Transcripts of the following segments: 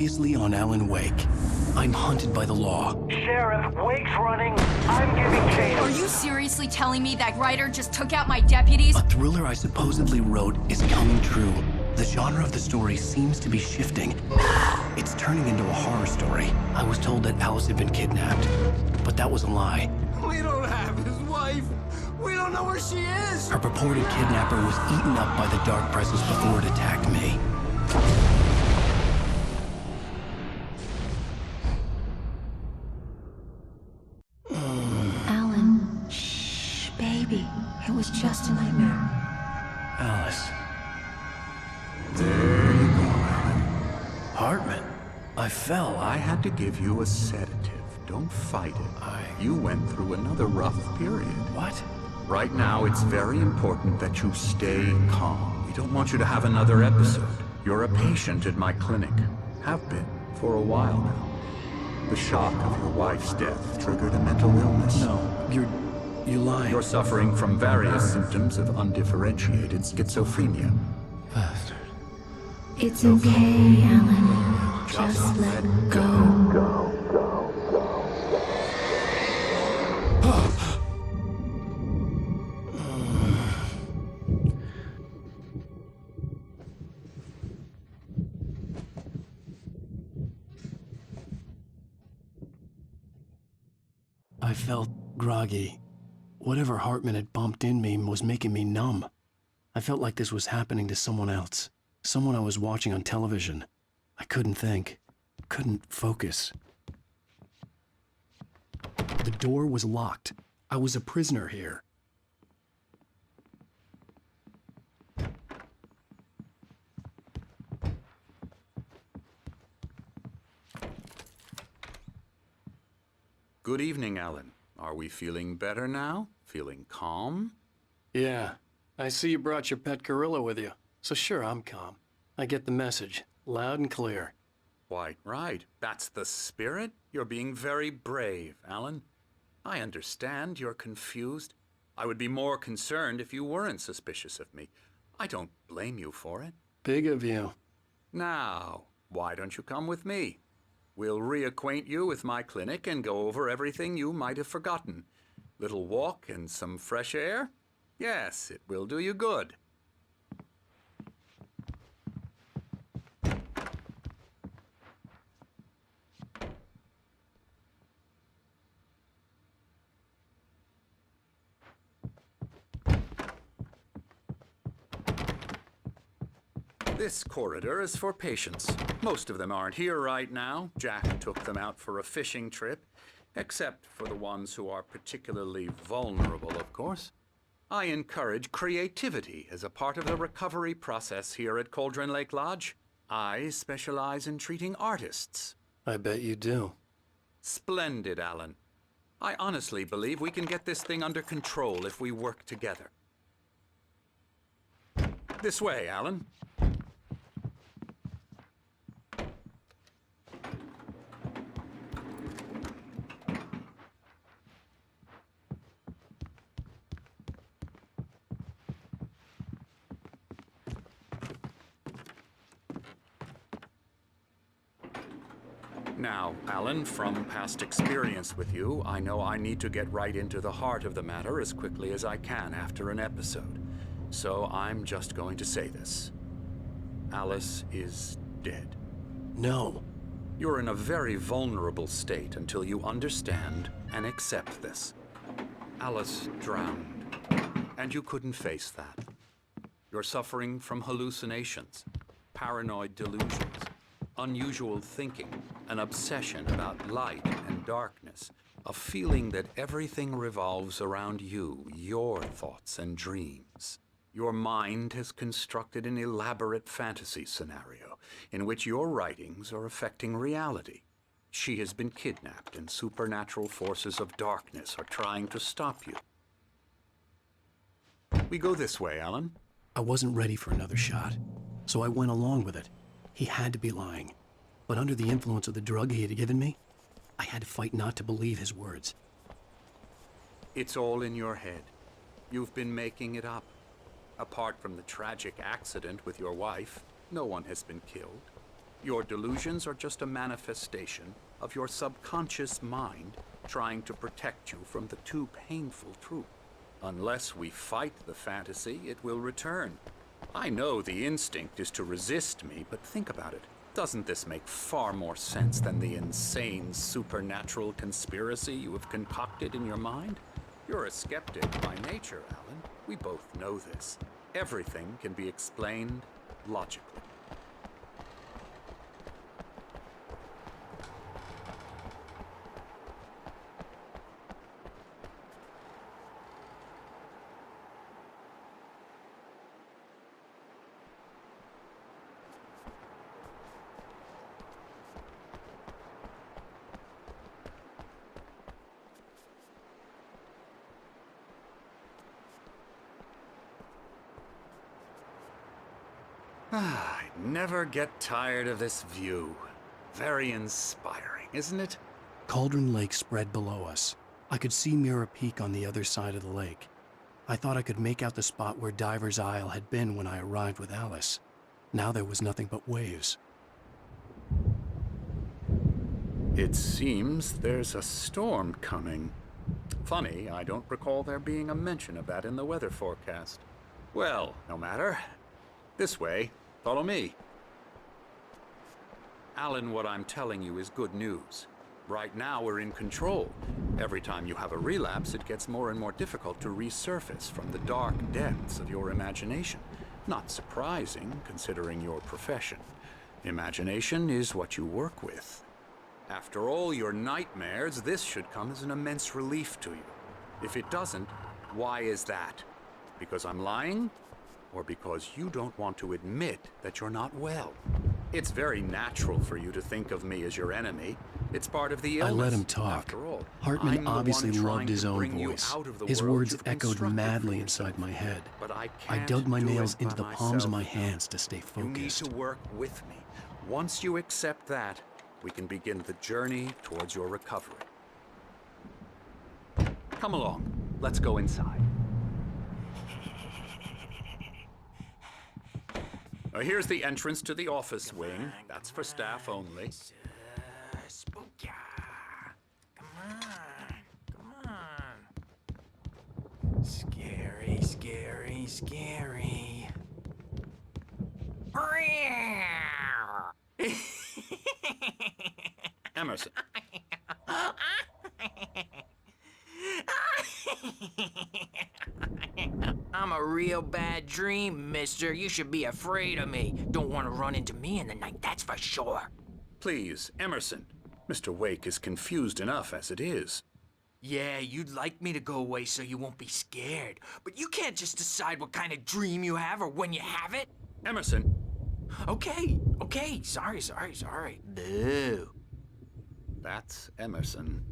Previously on Alan Wake, I'm hunted by the law. Sheriff, Wake's running. I'm giving chase. Are you seriously telling me that writer just took out my deputies? A thriller I supposedly wrote is coming true. The genre of the story seems to be shifting. It's turning into a horror story. I was told that Alice had been kidnapped, but that was a lie. We don't have his wife. We don't know where she is. Her purported kidnapper was eaten up by the dark presence before it attacked me. Alan, shh, baby. It was just a nightmare. Alice. There you go, Alan. Hartman. I fell. I had to give you a sedative. Don't fight it. You went through another rough period. What? Right now, it's very important that you stay calm. We don't want you to have another episode. You're a patient at my clinic. Have been for a while now. The shock of your wife's death triggered a mental illness. No, you're lying. You're suffering from various symptoms of undifferentiated schizophrenia. Bastard. It's okay, Alan. Just let go. I felt groggy. Whatever Hartman had bumped in me was making me numb. I felt like this was happening to someone else. Someone I was watching on television. I couldn't think. Couldn't focus. The door was locked. I was a prisoner here. Good evening, Alan. Are we feeling better now? Feeling calm? Yeah. I see you brought your pet gorilla with you. So sure, I'm calm. I get the message. Loud and clear. Quite right. That's the spirit. You're being very brave, Alan. I understand you're confused. I would be more concerned if you weren't suspicious of me. I don't blame you for it. Big of you. Now, why don't you come with me? We'll reacquaint you with my clinic and go over everything you might have forgotten. Little walk and some fresh air? Yes, it will do you good. This corridor is for patients. Most of them aren't here right now. Jack took them out for a fishing trip, except for the ones who are particularly vulnerable, of course. I encourage creativity as a part of the recovery process here at Cauldron Lake Lodge. I specialize in treating artists. I bet you do. Splendid, Alan. I honestly believe we can get this thing under control if we work together. This way, Alan. Now, Alan, from past experience with you, I know I need to get right into the heart of the matter as quickly as I can after an episode. So I'm just going to say this. Alice is dead. No. You're in a very vulnerable state until you understand and accept this. Alice drowned, and you couldn't face that. You're suffering from hallucinations, paranoid delusions, unusual thinking, an obsession about light and darkness, a feeling that everything revolves around you, your thoughts and dreams. Your mind has constructed an elaborate fantasy scenario in which your writings are affecting reality. She has been kidnapped and supernatural forces of darkness are trying to stop you. We go this way, Alan. I wasn't ready for another shot, so I went along with it. He had to be lying. But under the influence of the drug he had given me, I had to fight not to believe his words. It's all in your head. You've been making it up. Apart from the tragic accident with your wife, no one has been killed. Your delusions are just a manifestation of your subconscious mind trying to protect you from the too painful truth. Unless we fight the fantasy, it will return. I know the instinct is to resist me, but think about it. Doesn't this make far more sense than the insane supernatural conspiracy you have concocted in your mind? You're a skeptic by nature, Alan. We both know this. Everything can be explained logically. I never get tired of this view. Very inspiring, isn't it? Cauldron Lake spread below us. I could see Mirror Peak on the other side of the lake. I thought I could make out the spot where Diver's Isle had been when I arrived with Alice. Now there was nothing but waves. It seems there's a storm coming. Funny, I don't recall there being a mention of that in the weather forecast. Well, no matter. This way. Follow me. Alan, what I'm telling you is good news. Right now, we're in control. Every time you have a relapse, it gets more and more difficult to resurface from the dark depths of your imagination. Not surprising, considering your profession. Imagination is what you work with. After all your nightmares, this should come as an immense relief to you. If it doesn't, why is that? Because I'm lying? Or because you don't want to admit that you're not well? It's very natural for you to think of me as your enemy. It's part of the illness. I let him talk. After all, Hartman I'm the obviously one loved trying his to own bring you voice. out of the His world words you've echoed constructed madly for inside yourself. my head. But I I can't dug my do nails it into by the palms of my myself. hands to stay You need focused. to work with me. Once you accept that, we can begin the journey towards your recovery. Come along. Let's go inside. Here's the entrance to the office wing. That's for staff only. Spooky. Come on. Scary, scary, scary. Emerson. I'm a real bad dream, mister. You should be afraid of me. Don't want to run into me in the night, that's for sure. Please, Emerson. Mr. Wake is confused enough as it is. Yeah, you'd like me to go away so you won't be scared. But you can't just decide what kind of dream you have or when you have it. Emerson. Okay. Sorry. Boo. That's Emerson.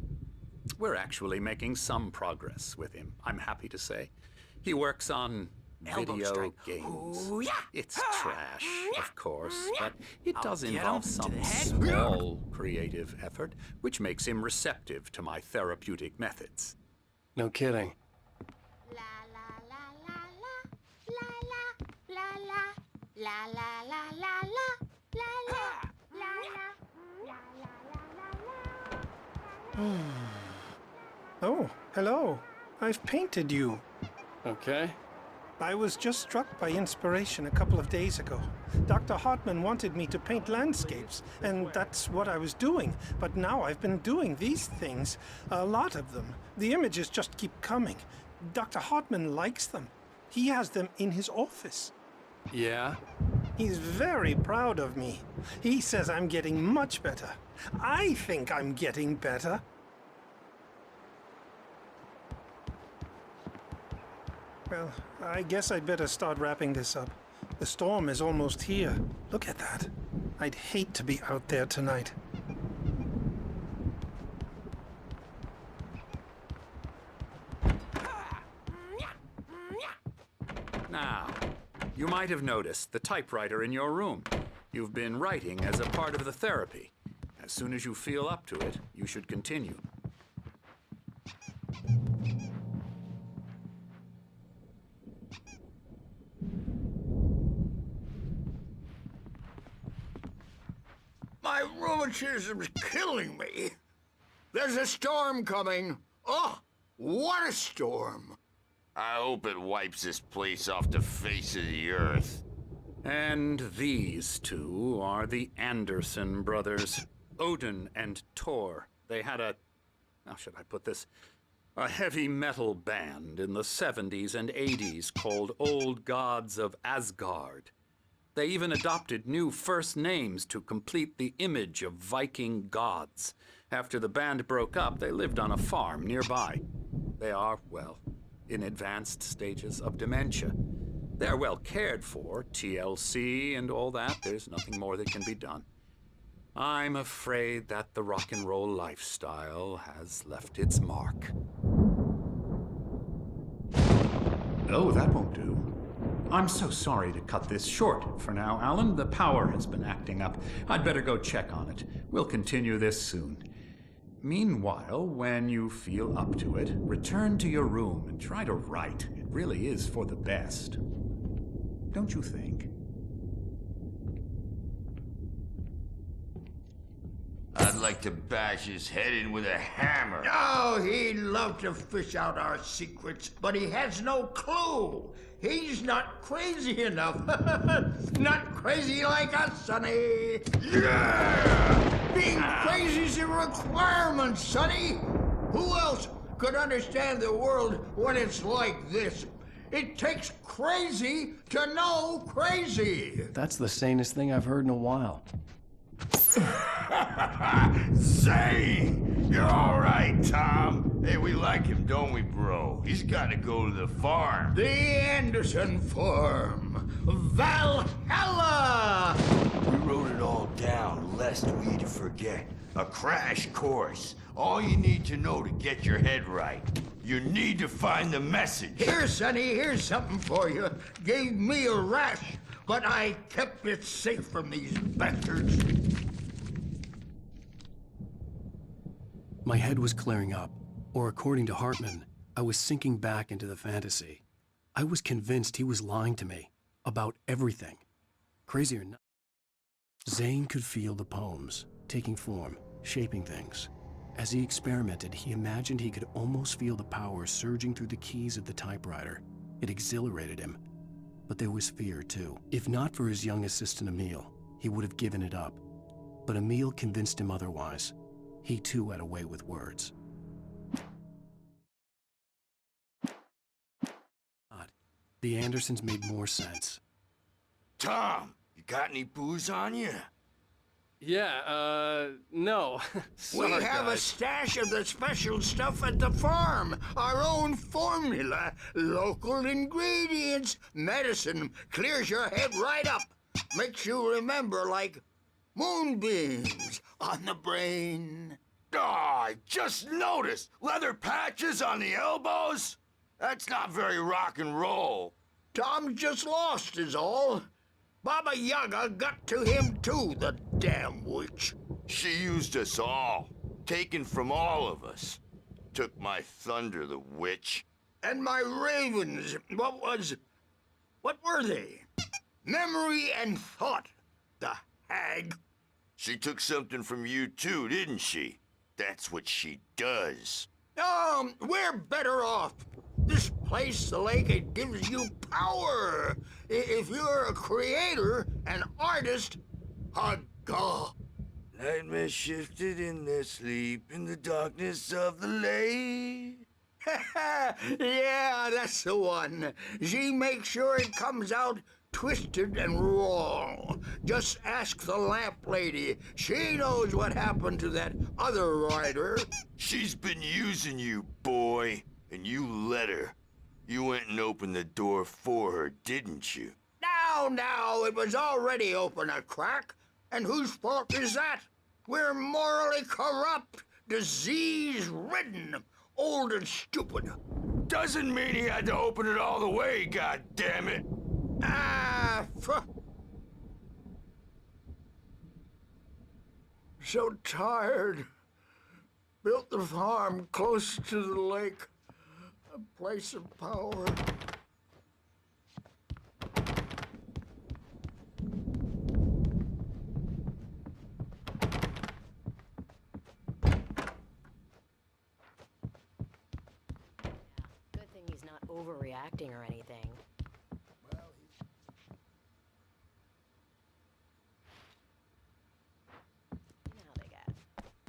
We're actually making some progress with him, I'm happy to say. He works on Elbow video strike. games. Ooh, yeah. It's trash, of course, but it I'll does get involve him to some the head. small creative effort, which makes him receptive to my therapeutic methods. No kidding. La la la la la la la la la la la la la la la la. Oh, hello. I've painted you. Okay. I was just struck by inspiration a couple of days ago. Dr. Hartman wanted me to paint landscapes, and that's what I was doing. But now I've been doing these things, a lot of them. The images just keep coming. Dr. Hartman likes them. He has them in his office. Yeah? He's very proud of me. He says I'm getting much better. I think I'm getting better. Well, I guess I'd better start wrapping this up. The storm is almost here. Look at that. I'd hate to be out there tonight. Now, you might have noticed the typewriter in your room. You've been writing as a part of the therapy. As soon as you feel up to it, you should continue. My rheumatism's killing me. There's a storm coming. Oh, what a storm. I hope it wipes this place off the face of the earth. And these two are the Anderson brothers, Odin and Thor. They had how should I put this? A heavy metal band in the 70s and 80s called Old Gods of Asgard. They even adopted new first names to complete the image of Viking gods. After the band broke up, they lived on a farm nearby. They are, well, in advanced stages of dementia. They're well cared for, TLC and all that. There's nothing more that can be done. I'm afraid that the rock and roll lifestyle has left its mark. Oh, that won't do. I'm so sorry to cut this short for now, Alan. The power has been acting up. I'd better go check on it. We'll continue this soon. Meanwhile, when you feel up to it, return to your room and try to write. It really is for the best. Don't you think? I'd like to bash his head in with a hammer. Oh, he'd love to fish out our secrets, but he has no clue. He's not crazy enough. Not crazy like us, Sonny. Yeah! Being crazy's a requirement, Sonny. Who else could understand the world when it's like this? It takes crazy to know crazy. That's the sanest thing I've heard in a while. Zane! You're all right, Tom. Hey, we like him, don't we, bro? He's got to go to the farm. The Anderson farm. Valhalla! We wrote it all down, lest we forget. A crash course. All you need to know to get your head right. You need to find the message. Here, Sonny, here's something for you. Gave me a rash, but I kept it safe from these bastards. My head was clearing up, or according to Hartman, I was sinking back into the fantasy. I was convinced he was lying to me about everything. Crazy or not, Zane could feel the poems taking form, shaping things. As he experimented, he imagined he could almost feel the power surging through the keys of the typewriter. It exhilarated him. But there was fear, too. If not for his young assistant Emil, he would have given it up. But Emil convinced him otherwise. He, too, had a way with words. The Andersons made more sense. Tom, you got any booze on you? Yeah, no. We have a stash of the special stuff at the farm. Our own formula. Local ingredients. Medicine. Clears your head right up. Makes you remember like moonbeams on the brain. Oh, I just noticed. Leather patches on the elbows? That's not very rock and roll. Tom just lost is all. Baba Yaga got to him too, the damn witch. She used us all. Taken from all of us. Took my thunder, the witch. And my ravens, what were they? Memory and thought, the hag. She took something from you too, didn't she? That's what she does. We're better off. This place, the lake, it gives you power. If you're a creator, an artist, a god. Nightmare shifted in their sleep in the darkness of the lake. Yeah, that's the one. She makes sure it comes out twisted and wrong. Just ask the lamp lady. She knows what happened to that other writer. She's been using you, boy, and you let her. You went and opened the door for her, didn't you? Now, it was already open a crack. And whose fault is that? We're morally corrupt, disease-ridden, old and stupid. Doesn't mean he had to open it all the way, goddammit. So tired. Built the farm close to the lake. A place of power. acting or anything. You know how they get.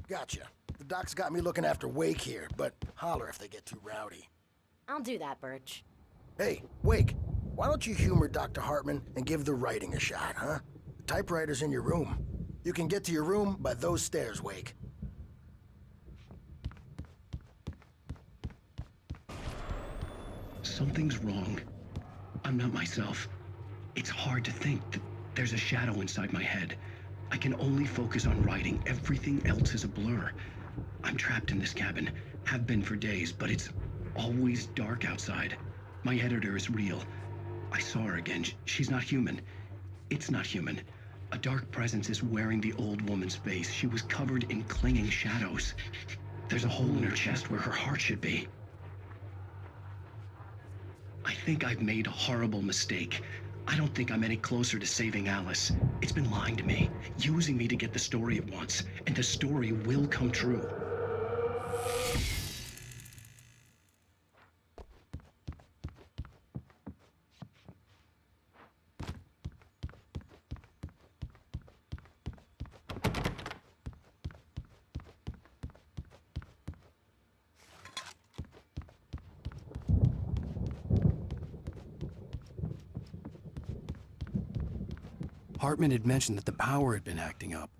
Gotcha. The doc's got me looking after Wake here, but holler if they get too rowdy. I'll do that, Birch. Hey, Wake, why don't you humor Dr. Hartman and give the writing a shot, huh? The typewriter's in your room. You can get to your room by those stairs, Wake. Something's wrong. I'm not myself. It's hard to think that there's a shadow inside my head. I can only focus on writing. Everything else is a blur. I'm trapped in this cabin. Have been for days, but it's always dark outside. My editor is real. I saw her again. She's not human. It's not human. A dark presence is wearing the old woman's face. She was covered in clinging shadows. There's a hole in her chest where her heart should be. I think I've made a horrible mistake. I don't think I'm any closer to saving Alice. It's been lying to me, using me to get the story it wants, and the story will come true. Hartman had mentioned that the power had been acting up.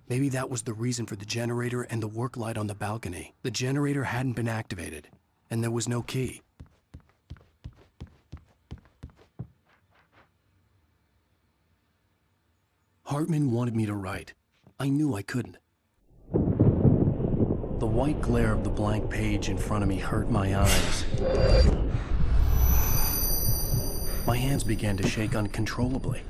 Maybe that was the reason for the generator and the work light on the balcony. The generator hadn't been activated, and there was no key. Hartman wanted me to write. I knew I couldn't. The white glare of the blank page in front of me hurt my eyes. My hands began to shake uncontrollably.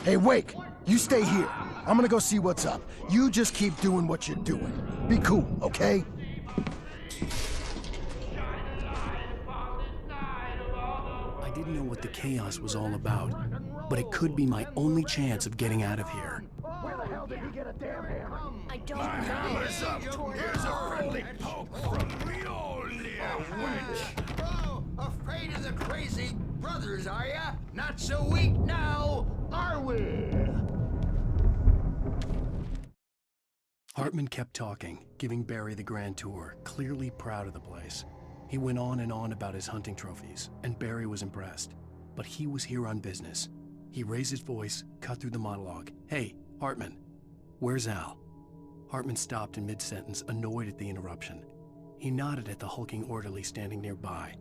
Hey, Wake, you stay here. I'm gonna go see what's up. You just keep doing what you're doing. Be cool, okay? I didn't know what the chaos was all about, but it could be my only chance of getting out of here. Where the hell did he get a damn hammer? I don't My know. hammer's up. Here's a friendly poke from Mjolnir, wench. Oh, afraid of the crazy brothers, are ya? Not so weak now, are we? Hartman kept talking, giving Barry the grand tour, clearly proud of the place. He went on and on about his hunting trophies, and Barry was impressed. But he was here on business. He raised his voice, cut through the monologue. Hey, Hartman, where's Al? Hartman stopped in mid-sentence, annoyed at the interruption. He nodded at the hulking orderly standing nearby.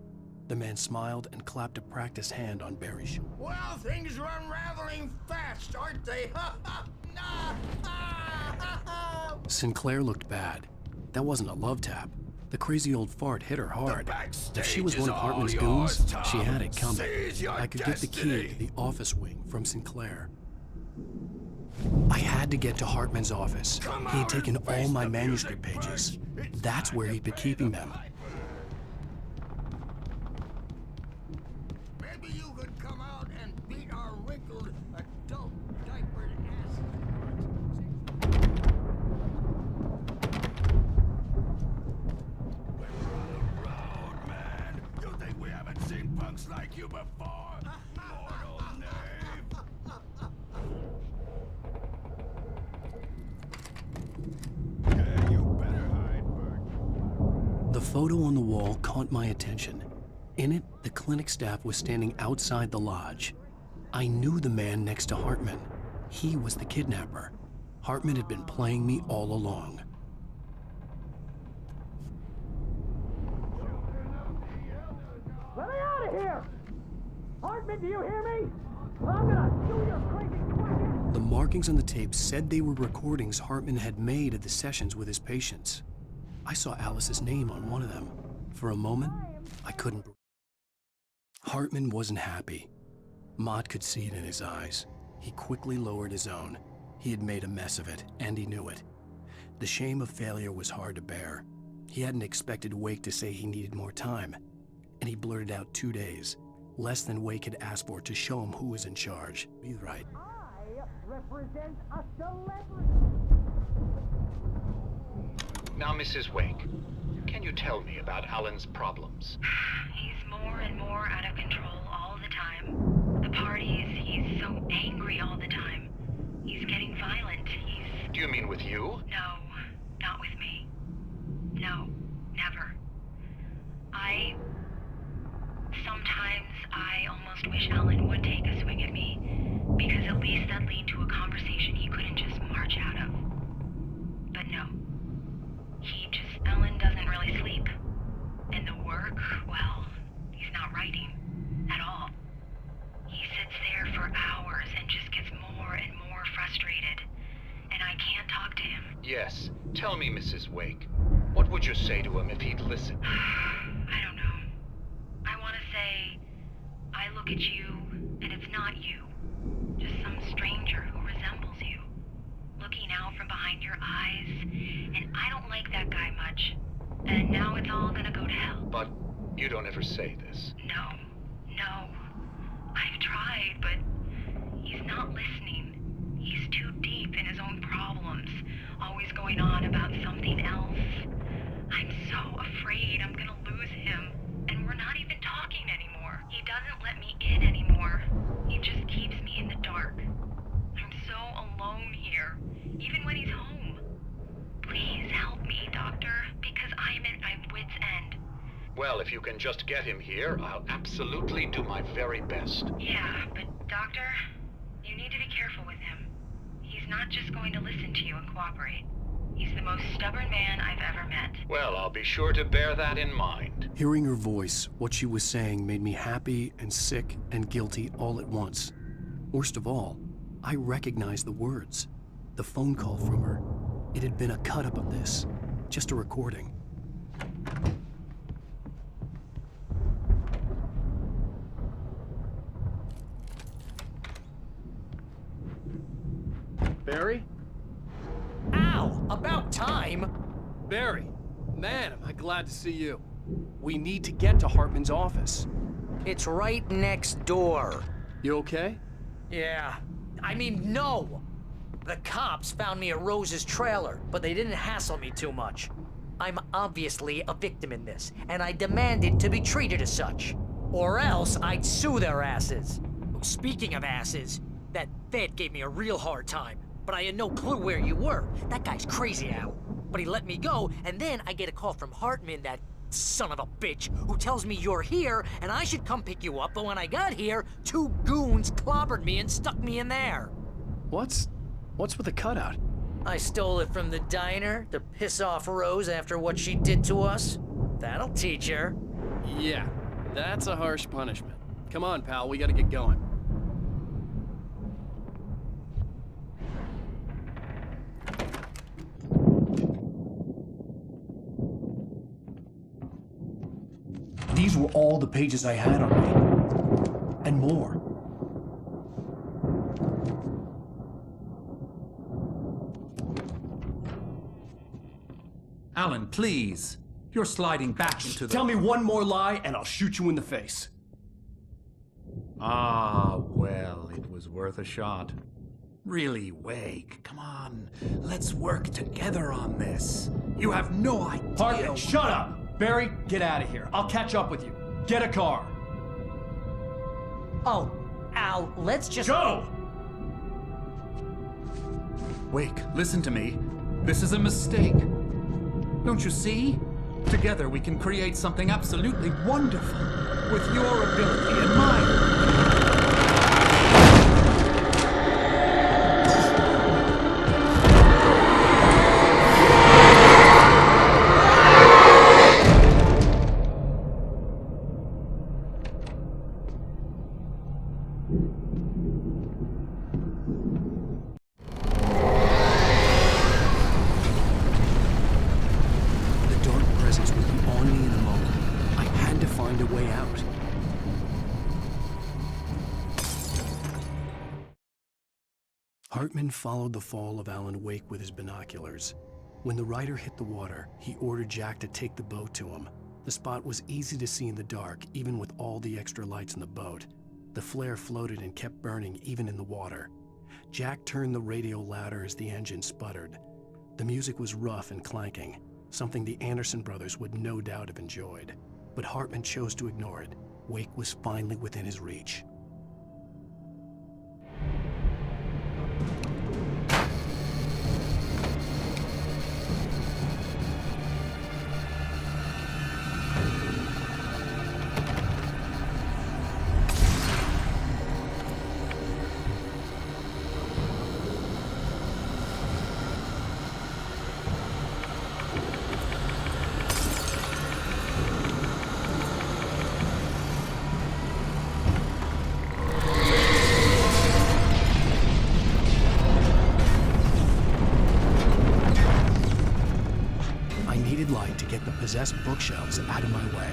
The man smiled and clapped a practiced hand on Barry's shoulder. Well, things are unraveling fast, aren't they? Sinclair looked bad. That wasn't a love tap. The crazy old fart hit her hard. If she was one of Hartman's goons, she had it coming. I could get the key to the office wing from Sinclair. I had to get to Hartman's office. He had taken all my manuscript pages. That's where he'd been keeping them. Maybe you could come out and beat our wrinkled adult diapered ass. We're on the road, man. You think we haven't seen punks like you before? Mortal knave. Yeah, you better hide, Bert. The photo on the wall caught my attention. In it, the clinic staff was standing outside the lodge. I knew the man next to Hartman. He was the kidnapper. Hartman had been playing me all along. Let me out of here! Hartman, do you hear me? I'm gonna shoot your crazy quack! The markings on the tape said they were recordings Hartman had made at the sessions with his patients. I saw Alice's name on one of them. For a moment, I couldn't breathe. Hartman wasn't happy. Mott could see it in his eyes. He quickly lowered his own. He had made a mess of it, and he knew it. The shame of failure was hard to bear. He hadn't expected Wake to say he needed more time, and he blurted out 2 days, less than Wake had asked for to show him who was in charge. Be right. I represents a celebrity. Now, Mrs. Wake, can you tell me about Alan's problems? He's more and more out of control all the time. The parties, he's so angry all the time. He's getting violent. Do you mean with you? No, not with me. No, never. Sometimes I almost wish Alan would take a swing at me, because at least that'd lead to a conversation he couldn't just march out of. But no. Alan doesn't really sleep. And the work, well, he's not writing at all. He sits there for hours and just gets more and more frustrated. And I can't talk to him. Yes. Tell me, Mrs. Wake, what would you say to him if he'd listen? I don't know. I want to say, I look at you, and it's not you. Just some stranger who resembles you. Looking out from behind your eyes, and I don't like that guy much. And now it's all gonna go to hell. But you don't ever say this. No. I've tried, but he's not listening. He's too deep in his own problems, always going on about something else. I'm so afraid I'm gonna lose him, and we're not even talking anymore. He doesn't let me in anymore. He just keeps me in the dark. I'm so alone here, even when he's home. Please help me, Doctor, because I'm at my wit's end. Well, if you can just get him here, I'll absolutely do my very best. Yeah, but Doctor, you need to be careful with him. He's not just going to listen to you and cooperate. He's the most stubborn man I've ever met. Well, I'll be sure to bear that in mind. Hearing her voice, what she was saying made me happy and sick and guilty all at once. Worst of all, I recognized the words. The phone call from her. It had been a cut-up of this. Just a recording. Barry? Ow! About time! Barry, man, am I glad to see you. We need to get to Hartman's office. It's right next door. You okay? Yeah. I mean, no! The cops found me at Rose's trailer, but they didn't hassle me too much. I'm obviously a victim in this, and I demanded to be treated as such. Or else I'd sue their asses. Speaking of asses, that vet gave me a real hard time, but I had no clue where you were. That guy's crazy, Al. But he let me go, and then I get a call from Hartman, that son of a bitch, who tells me you're here, and I should come pick you up, but when I got here, 2 goons clobbered me and stuck me in there. What's with the cutout? I stole it from the diner to piss off Rose after what she did to us. That'll teach her. Yeah, that's a harsh punishment. Come on, pal, we gotta get going. These were all the pages I had on me. And more. Alan, please. You're sliding back into the... Tell me one more lie and I'll shoot you in the face. Ah, well, it was worth a shot. Really, Wake, come on. Let's work together on this. You have no idea... Hartman, shut up! Barry, get out of here. I'll catch up with you. Get a car. Oh, Al, let's just... Go! Wake, listen to me. This is a mistake. Don't you see? Together we can create something absolutely wonderful. With your ability and mine. Hartman followed the fall of Alan Wake with his binoculars. When the rider hit the water, he ordered Jack to take the boat to him. The spot was easy to see in the dark, even with all the extra lights in the boat. The flare floated and kept burning even in the water. Jack turned the radio louder as the engine sputtered. The music was rough and clanking, something the Anderson brothers would no doubt have enjoyed. But Hartman chose to ignore it. Wake was finally within his reach. Light to get the possessed bookshelves out of my way.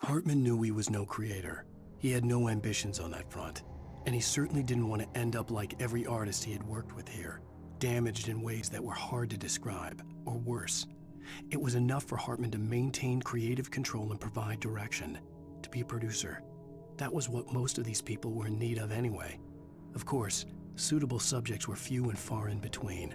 Hartman knew he was no creator. He had no ambitions on that front, and he certainly didn't want to end up like every artist he had worked with here, damaged in ways that were hard to describe, or worse. It was enough for Hartman to maintain creative control and provide direction, to be a producer. That was what most of these people were in need of anyway. Of course, suitable subjects were few and far in between.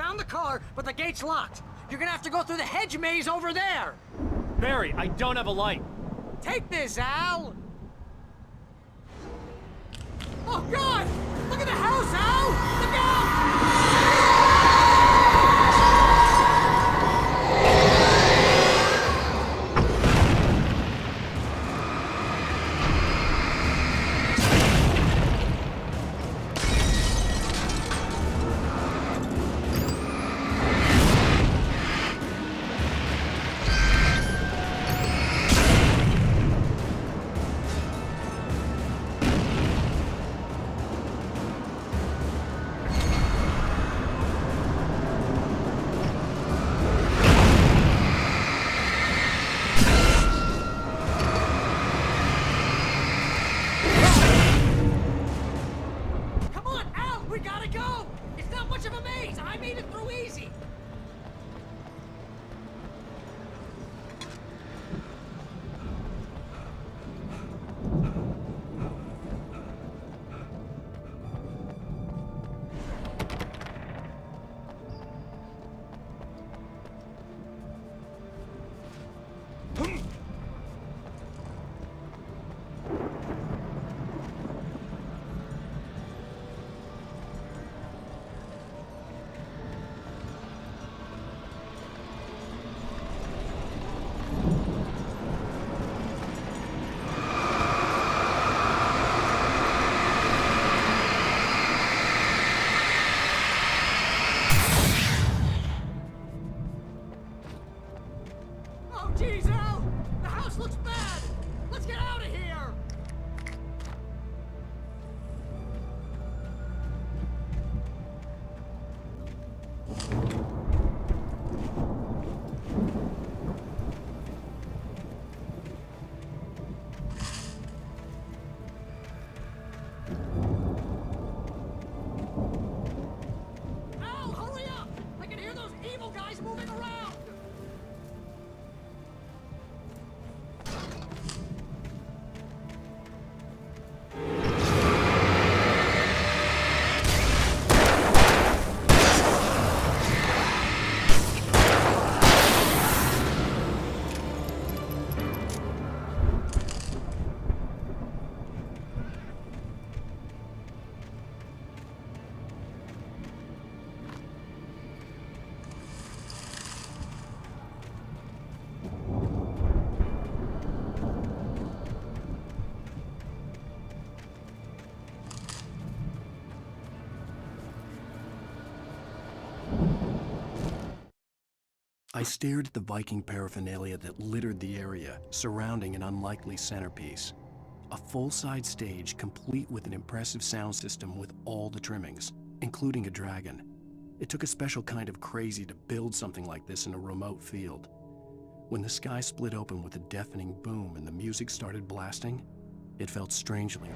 found the car, but the gate's locked. You're gonna have to go through the hedge maze over there. Barry, I don't have a light. Take this, Al! Oh, God! Look at the house, Al! Look out! I stared at the Viking paraphernalia that littered the area, surrounding an unlikely centerpiece. A full-size stage complete with an impressive sound system with all the trimmings, including a dragon. It took a special kind of crazy to build something like this in a remote field. When the sky split open with a deafening boom and the music started blasting, it felt strangely.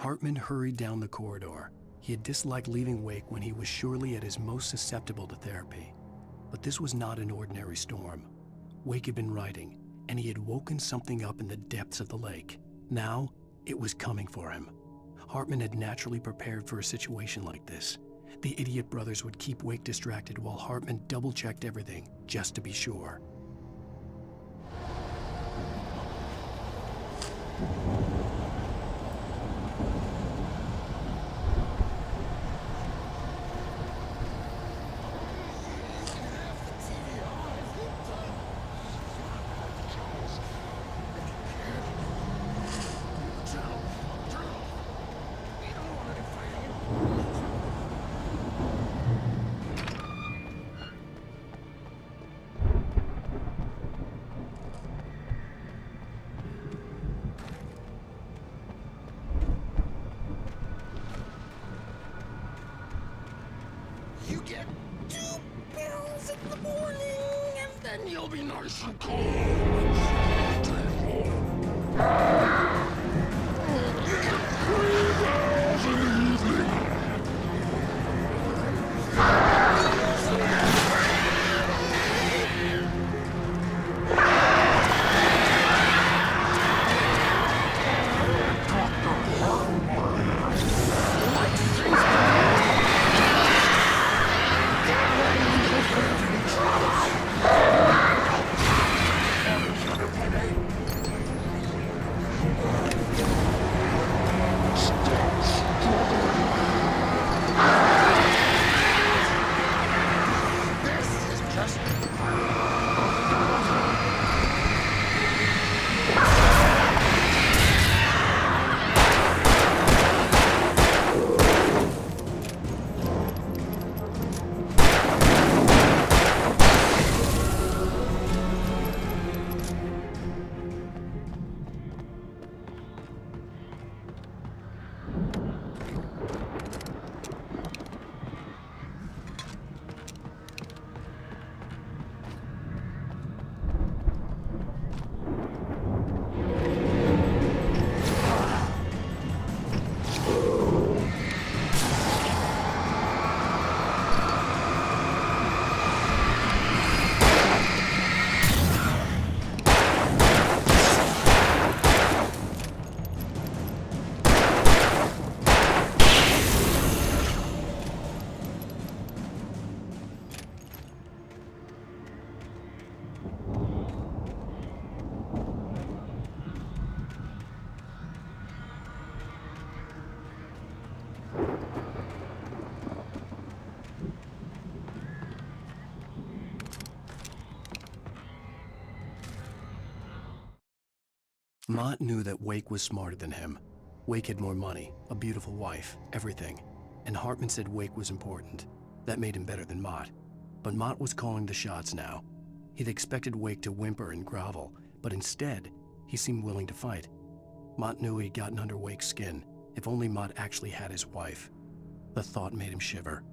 Hartman hurried down the corridor. He had disliked leaving Wake when he was surely at his most susceptible to therapy. But this was not an ordinary storm. Wake had been writing, and he had woken something up in the depths of the lake. Now, it was coming for him. Hartman had naturally prepared for a situation like this, The idiot brothers would keep Wake distracted while Hartman double-checked everything, just to be sure. You get 2 pills in the morning, and then you'll be nice and calm. Mott knew that Wake was smarter than him. Wake had more money, a beautiful wife, everything. And Hartman said Wake was important. That made him better than Mott. But Mott was calling the shots now. He'd expected Wake to whimper and grovel, but instead, he seemed willing to fight. Mott knew he'd gotten under Wake's skin. If only Mott actually had his wife. The thought made him shiver.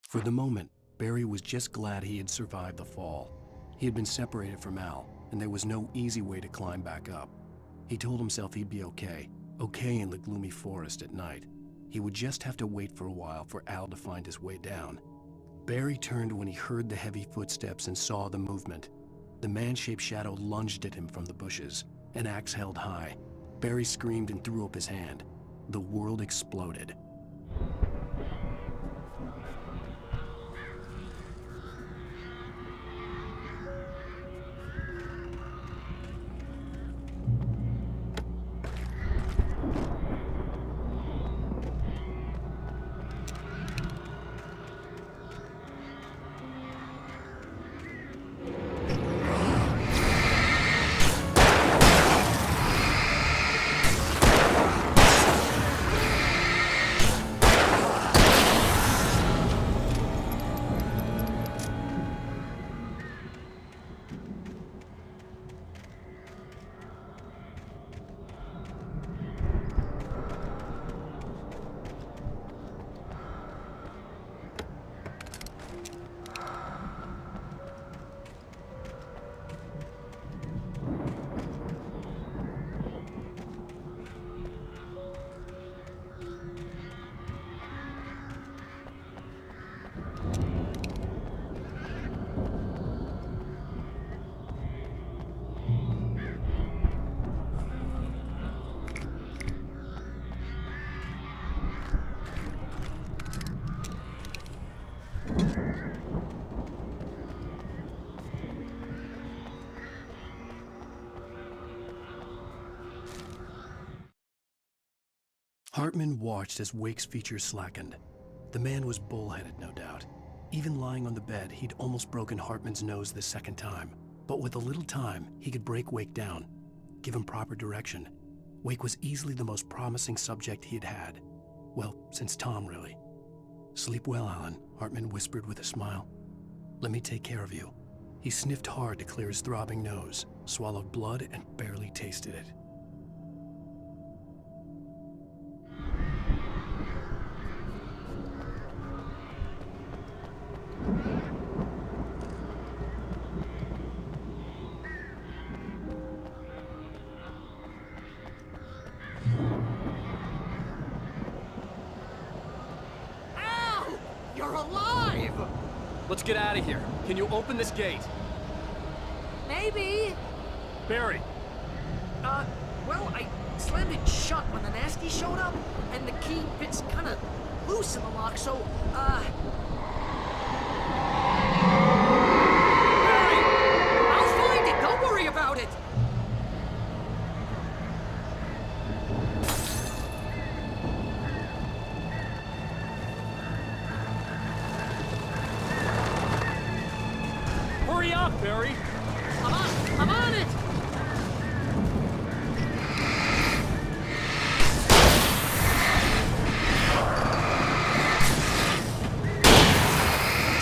For the moment, Barry was just glad he had survived the fall. He had been separated from Al, and there was no easy way to climb back up. He told himself he'd be okay in the gloomy forest at night. He would just have to wait for a while for Al to find his way down. Barry turned when he heard the heavy footsteps and saw the movement. The man-shaped shadow lunged at him from the bushes, an axe held high. Barry screamed and threw up his hand. The world exploded. Hartman watched as Wake's features slackened. The man was bullheaded, no doubt. Even lying on the bed, he'd almost broken Hartman's nose the second time. But with a little time, he could break Wake down, give him proper direction. Wake was easily the most promising subject he'd had. Well, since Tom, really. "Sleep well, Alan," Hartman whispered with a smile. "Let me take care of you." He sniffed hard to clear his throbbing nose, swallowed blood, and barely tasted it. Al! You're alive! Let's get out of here. Can you open this gate? Maybe. Barry! Well, I slammed it shut when the nasty showed up, and the key fits kind of loose in the lock, so, Barry! I'll find it! Don't worry about it! Hurry up, Barry! I'm on it!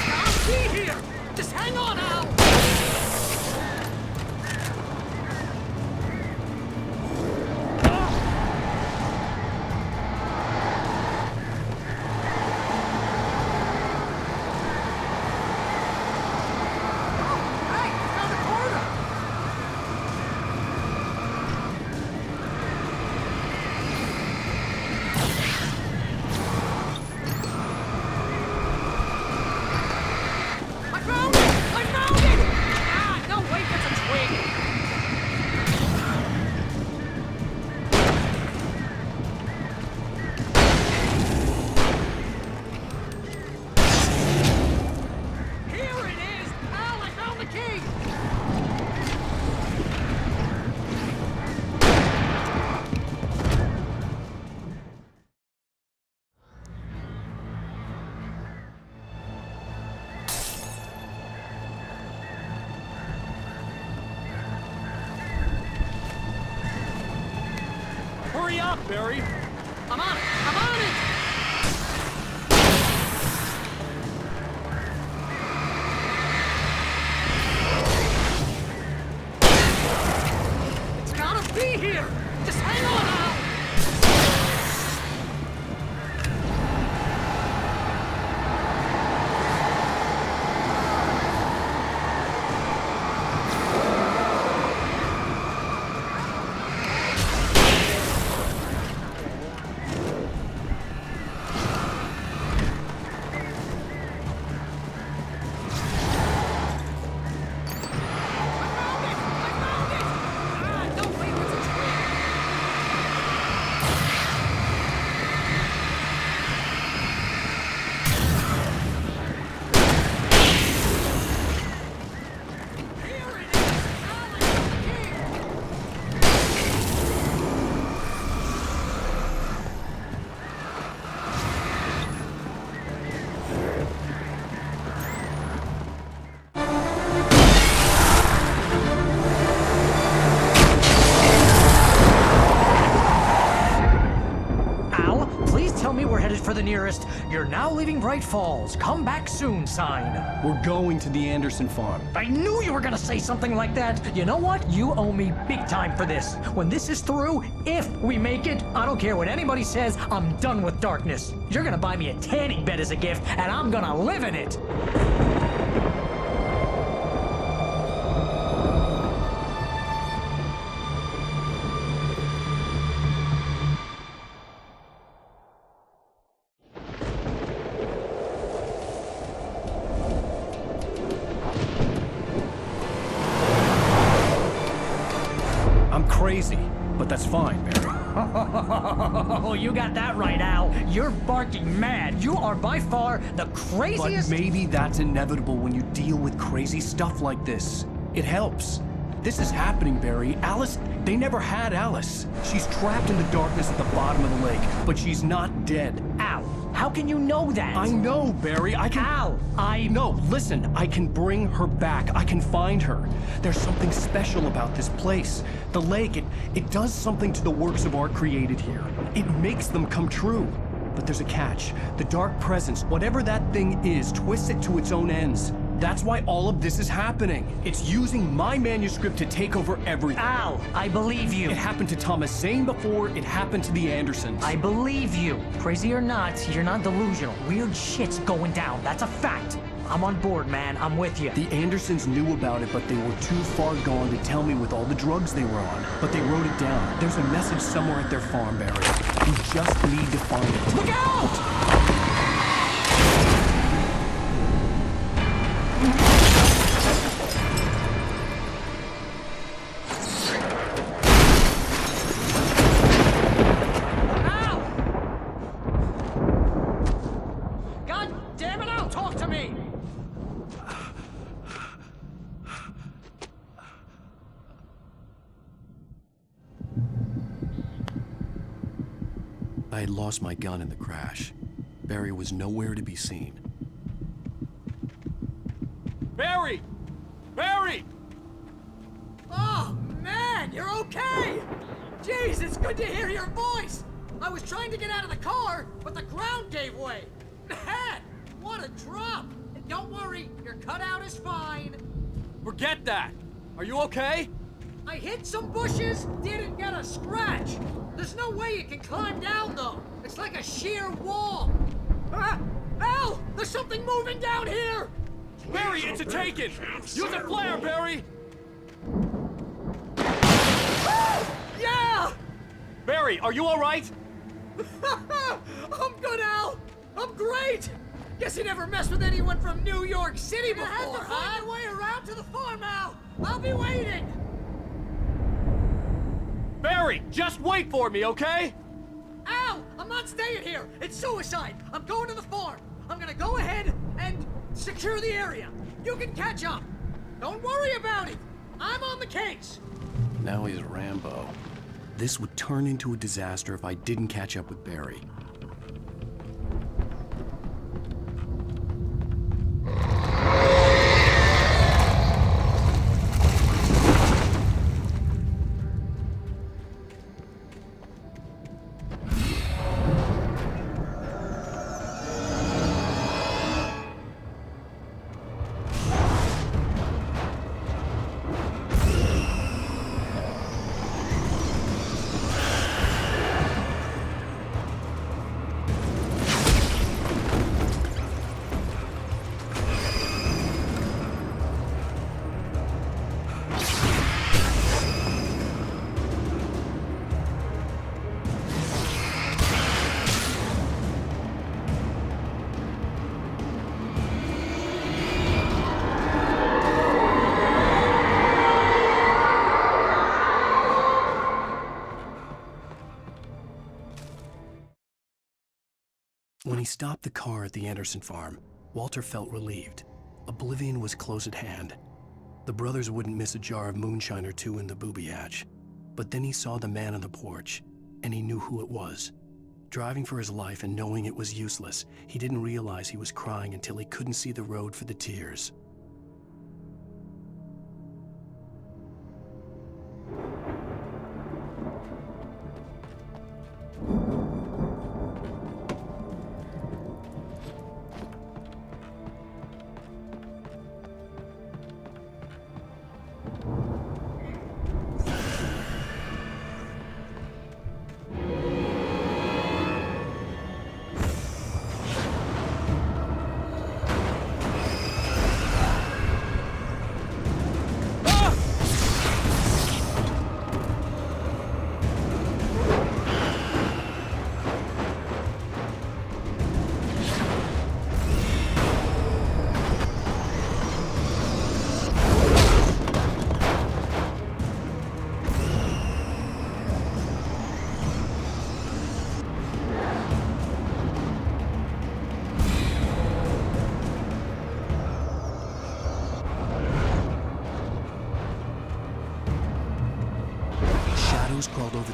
I'll be here! Just hang on, Al! Hurry up, Barry! I'm on it! I'm on it! It's gotta be here! Just hang on, Al! now leaving Braight-Fall's. Come back soon sign. We're going to the Anderson farm. I knew you were gonna say something like that. You know what? You owe me big time for this. When this is through, if we make it, I don't care what anybody says, I'm done with darkness. You're gonna buy me a tanning bed as a gift, and I'm gonna live in it. Crazy, but that's fine, Barry. Oh, you got that right, Al. You're barking mad. You are by far the craziest... But maybe that's inevitable when you deal with crazy stuff like this. It helps. This is happening, Barry. Alice, they never had Alice. She's trapped in the darkness at the bottom of the lake, but she's not dead. Al, how can you know that? I know, Barry. I can... Al, No, listen. I can bring her back. I can find her. There's something special about this place. The lake, it does something to the works of art created here. It makes them come true. But there's a catch. The dark presence, whatever that thing is, twists it to its own ends. That's why all of this is happening. It's using my manuscript to take over everything. Al, I believe you. It happened to Thomas Zane before, it happened to the Andersons. I believe you. Crazy or not, you're not delusional. Weird shit's going down. That's a fact. I'm on board, man. I'm with you. The Andersons knew about it, but they were too far gone to tell me with all the drugs they were on. But they wrote it down. There's a message somewhere at their farm, Barry. You just need to find it. Look out! I had lost my gun in the crash. Barry was nowhere to be seen. Barry! Barry! Oh, man, you're okay! Jeez, it's good to hear your voice! I was trying to get out of the car, but the ground gave way. Man, what a drop! And don't worry, your cutout is fine. Forget that! Are you okay? I hit some bushes, didn't get a scratch. There's no way you can climb down, though. It's like a sheer wall. Ah! Al! There's something moving down here! Barry, it's a taken! Use a flare, Barry! Yeah! Barry, are you all right? I'm good, Al! I'm great! Guess you never messed with anyone from New York City before, huh? I have to find my way around to the farm, Al! I'll be waiting! Barry, just wait for me, okay? Al! I'm not staying here! It's suicide! I'm going to the farm! I'm gonna go ahead and secure the area. You can catch up. Don't worry about it. I'm on the case. Now he's Rambo. This would turn into a disaster if I didn't catch up with Barry. When he stopped the car at the Anderson farm, Walter felt relieved. Oblivion was close at hand. The brothers wouldn't miss a jar of moonshine or two in the booby hatch. But then he saw the man on the porch, and he knew who it was. Driving for his life and knowing it was useless, he didn't realize he was crying until he couldn't see the road for the tears.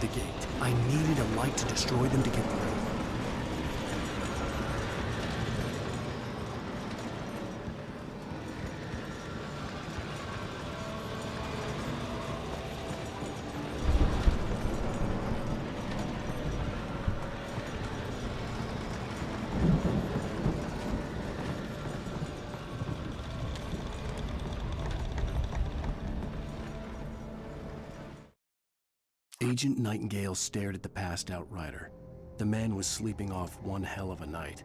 the gate. I needed a light to destroy them to get through. Agent Nightingale stared at the passed-out rider. The man was sleeping off one hell of a night.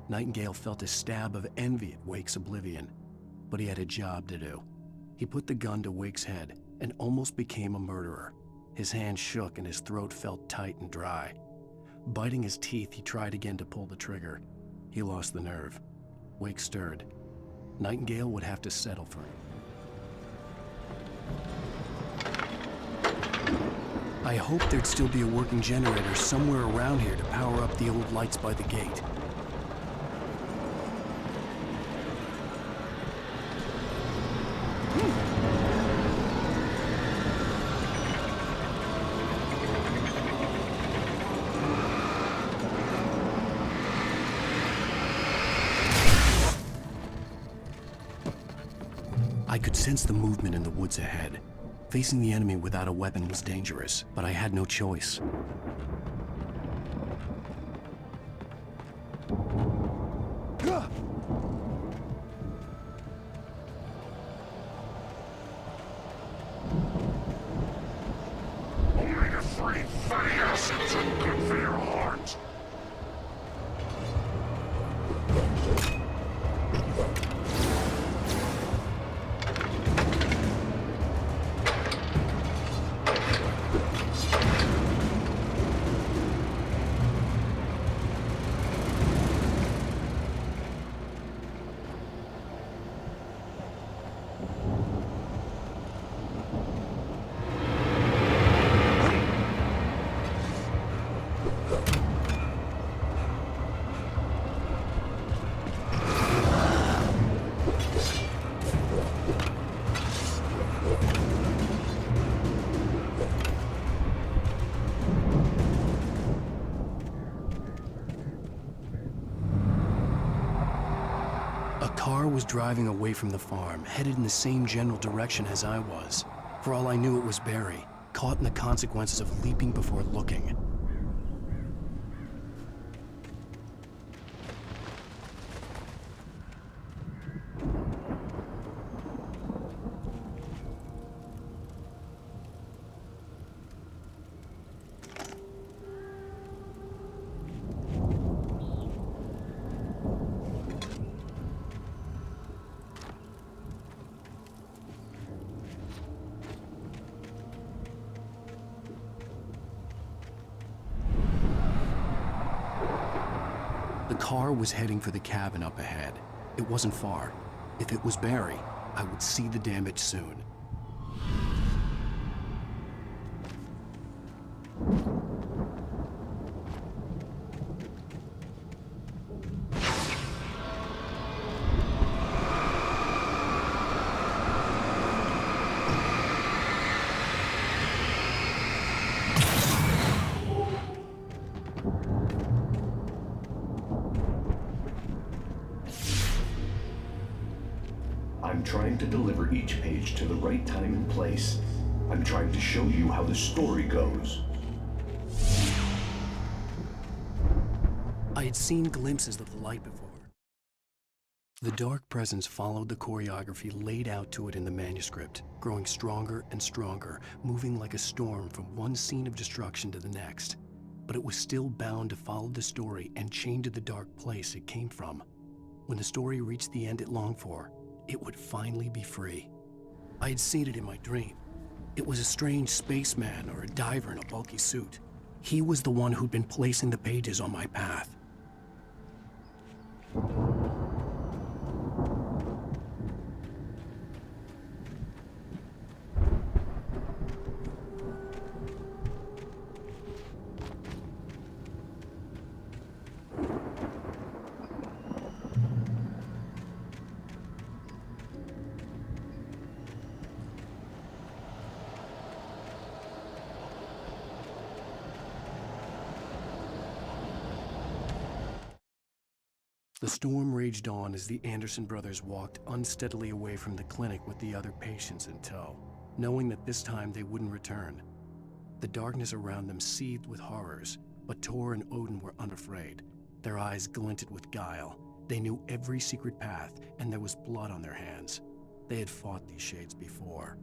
Nightingale felt a stab of envy at Wake's oblivion, but he had a job to do. He put the gun to Wake's head and almost became a murderer. His hand shook and his throat felt tight and dry. Biting his teeth, he tried again to pull the trigger. He lost the nerve. Wake stirred. Nightingale would have to settle for him. I hoped there'd still be a working generator somewhere around here to power up the old lights by the gate. I could sense the movement in the woods ahead. Facing the enemy without a weapon was dangerous, but I had no choice. Only the free fatty acids are good for your heart. Was driving away from the farm, headed in the same general direction as I was. For all I knew, it was Barry, caught in the consequences of leaping before looking. The car was heading for the cabin up ahead. It wasn't far. If it was Barry, I would see the damage soon. I'm trying to deliver each page to the right time and place. I'm trying to show you how the story goes. I had seen glimpses of the light before. The dark presence followed the choreography laid out to it in the manuscript, growing stronger and stronger, moving like a storm from one scene of destruction to the next. But it was still bound to follow the story and chained to the dark place it came from. When the story reached the end it longed for, it would finally be free. I had seen it in my dream. It was a strange spaceman or a diver in a bulky suit. He was the one who'd been placing the pages on my path. The storm raged on as the Anderson brothers walked unsteadily away from the clinic with the other patients in tow, knowing that this time they wouldn't return. The darkness around them seethed with horrors, but Tor and Odin were unafraid. Their eyes glinted with guile. They knew every secret path, and there was blood on their hands. They had fought these shades before.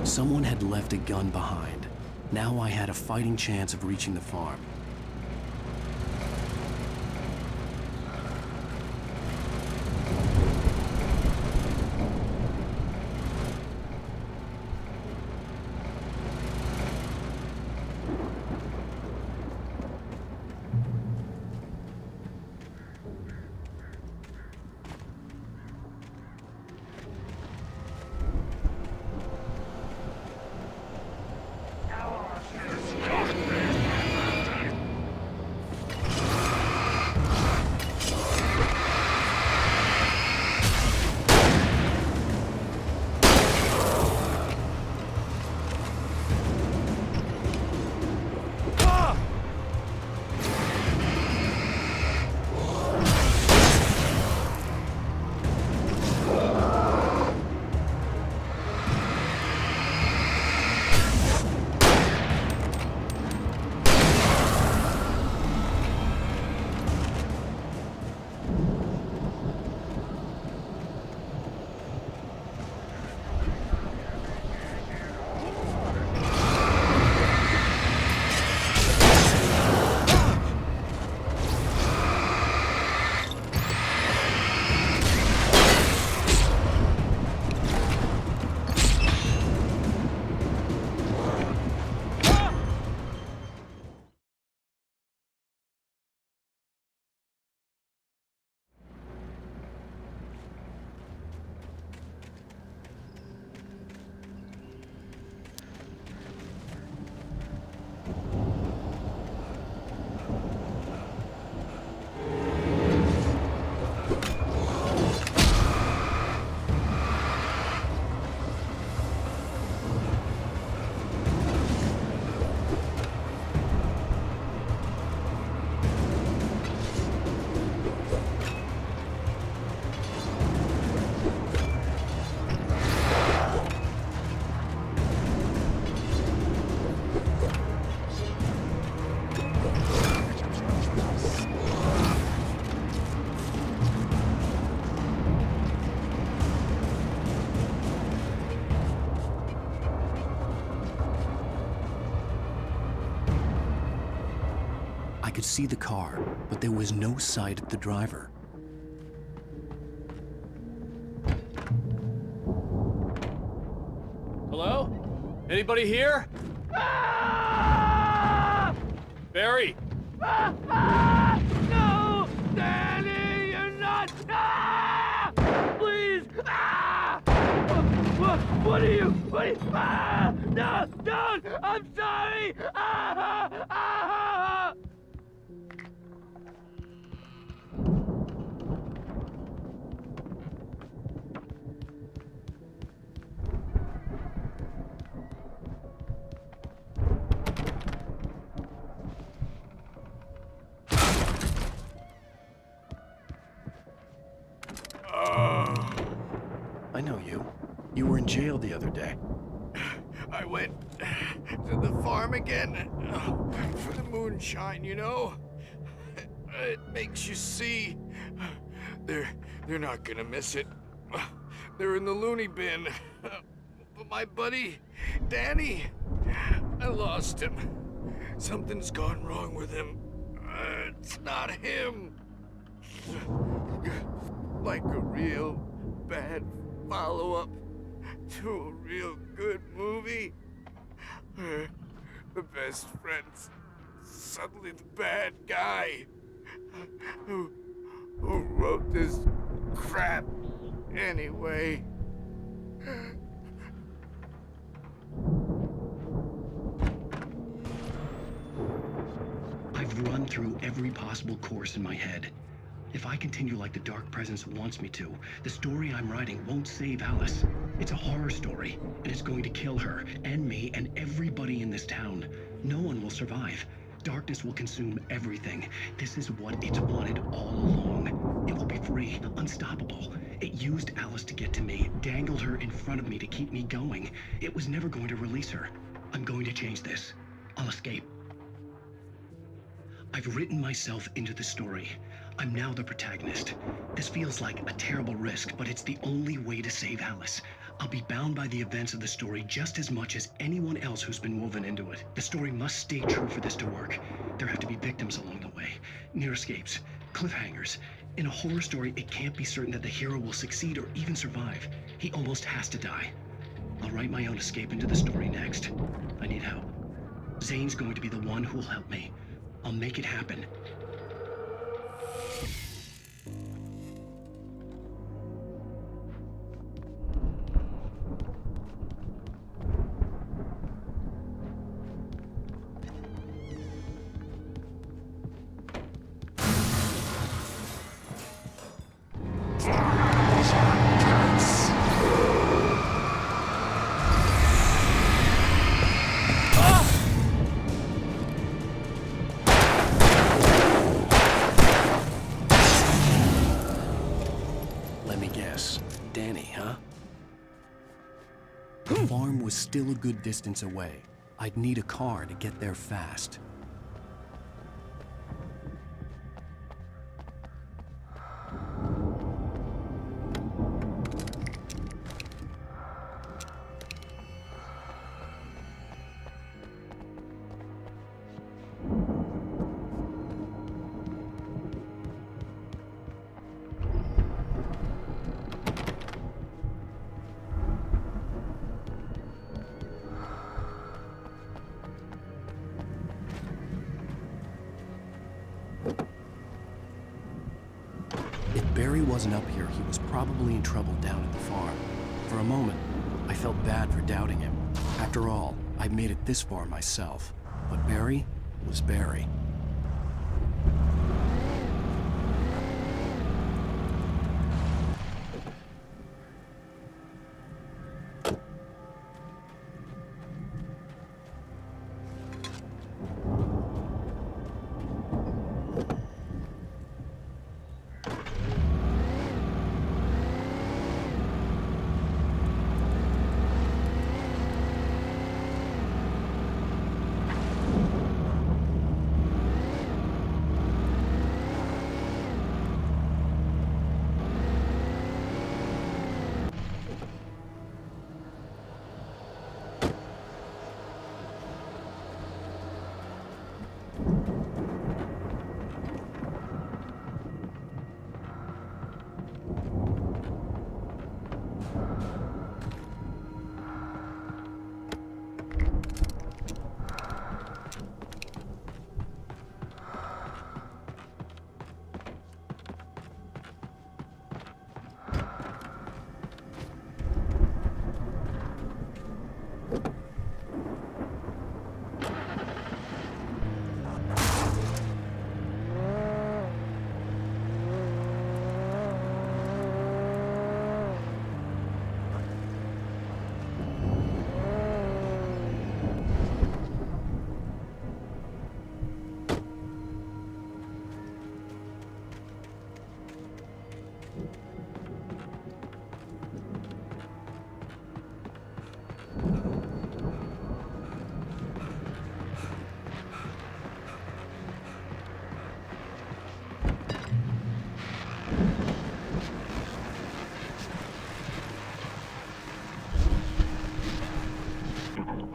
Someone had left a gun behind. Now I had a fighting chance of reaching the farm. I could see the car, but there was no sight of the driver. Hello? Anybody here? Barry! No! Danny, you're not! Please! What are you? No! Don't! I'm sorry! I know you. You were in jail the other day. I went to the farm again for the moonshine, you know? It makes you see. They're not gonna miss it. They're in the loony bin. But my buddy, Danny, I lost him. Something's gone wrong with him. It's not him. Like a real bad follow-up to a real good movie. The best friend's suddenly the bad guy. Who wrote this crap anyway? I've run through every possible course in my head. If I continue like the Dark Presence wants me to, the story I'm writing won't save Alice. It's a horror story, and it's going to kill her, and me, and everybody in this town. No one will survive. Darkness will consume everything. This is what it's wanted all along. It will be free, unstoppable. It used Alice to get to me, dangled her in front of me to keep me going. It was never going to release her. I'm going to change this. I'll escape. I've written myself into the story. I'm now the protagonist. This feels like a terrible risk, but it's the only way to save Alice. I'll be bound by the events of the story just as much as anyone else who's been woven into it. The story must stay true for this to work. There have to be victims along the way, near escapes, cliffhangers. In a horror story, it can't be certain that the hero will succeed or even survive. He almost has to die. I'll write my own escape into the story next. I need help. Zane's going to be the one who'll help me. I'll make it happen. The farm was still a good distance away. I'd need a car to get there fast. Barry wasn't up here, he was probably in trouble down at the farm. For a moment, I felt bad for doubting him. After all, I'd made it this far myself. But Barry was Barry.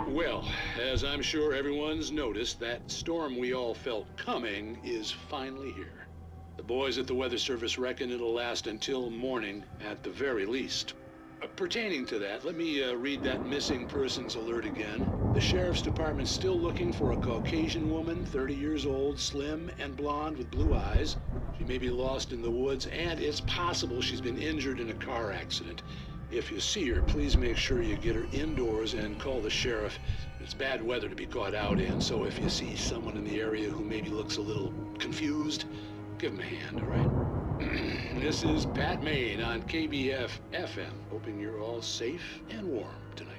Well, as I'm sure everyone's noticed, that storm we all felt coming is finally here. The boys at the Weather Service reckon it'll last until morning at the very least. Pertaining to that, let me read that missing persons alert again. The Sheriff's Department's still looking for a Caucasian woman, 30 years old, slim and blonde with blue eyes. She may be lost in the woods, and it's possible she's been injured in a car accident. If you see her, please make sure you get her indoors and call the sheriff It's bad weather to be caught out in, so if you see someone in the area who maybe looks a little confused, give them a hand, all right? This is Pat Maine on KBF FM, hoping you're all safe and warm tonight.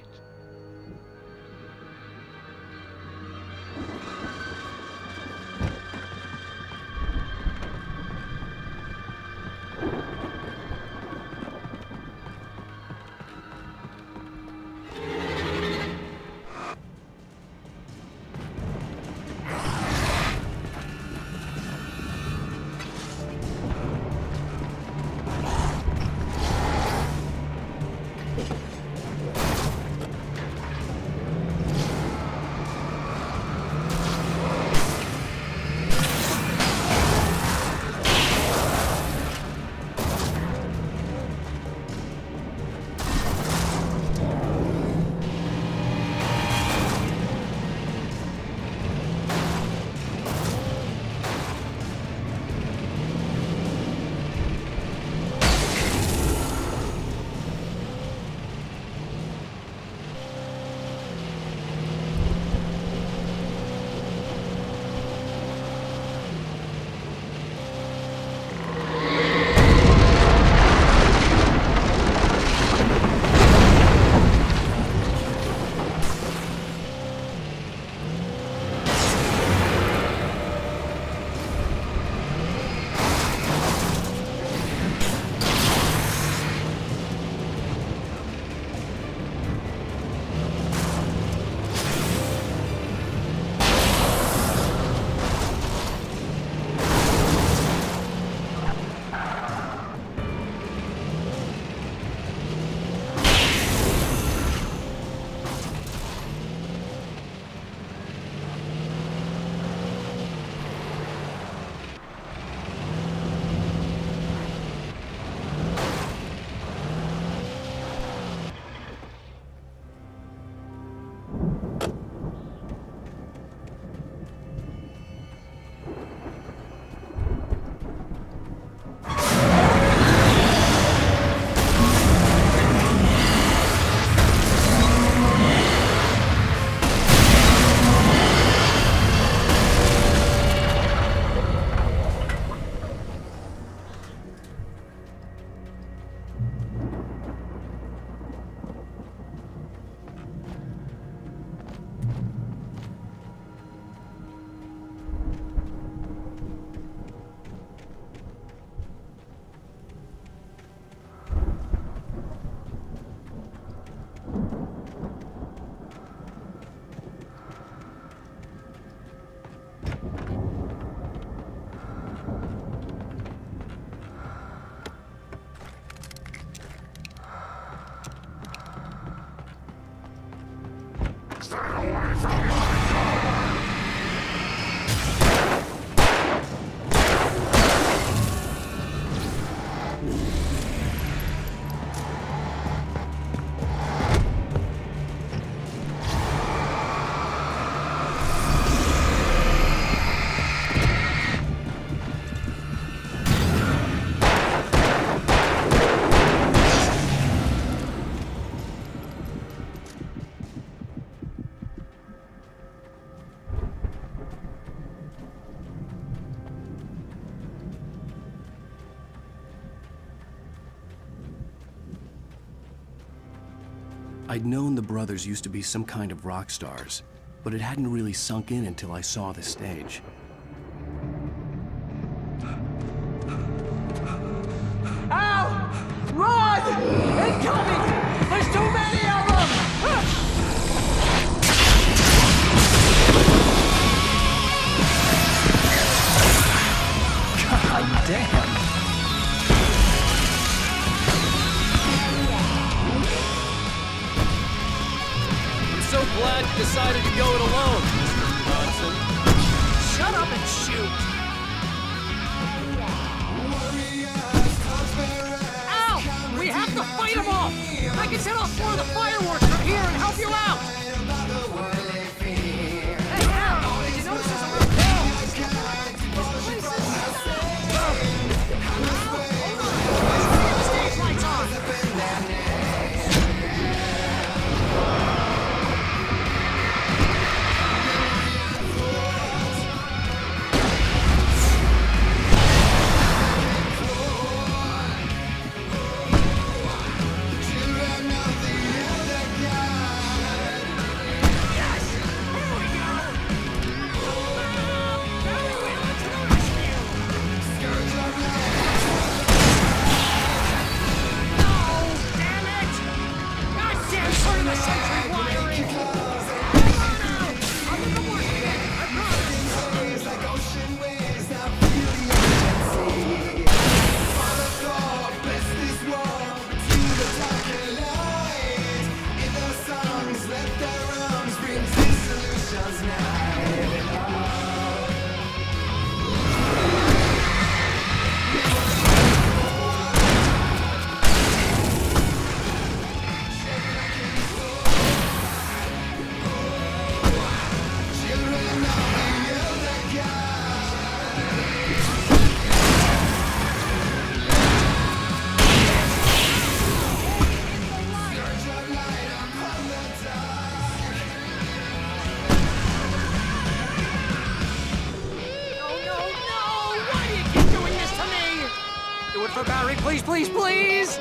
I'd known the brothers used to be some kind of rock stars, but it hadn't really sunk in until I saw the stage. Ow! Run! Incoming! There's too many of them! God damn! I'm so glad you decided to go it alone, Mr. Johnson. Shut for Barry, please, please, please!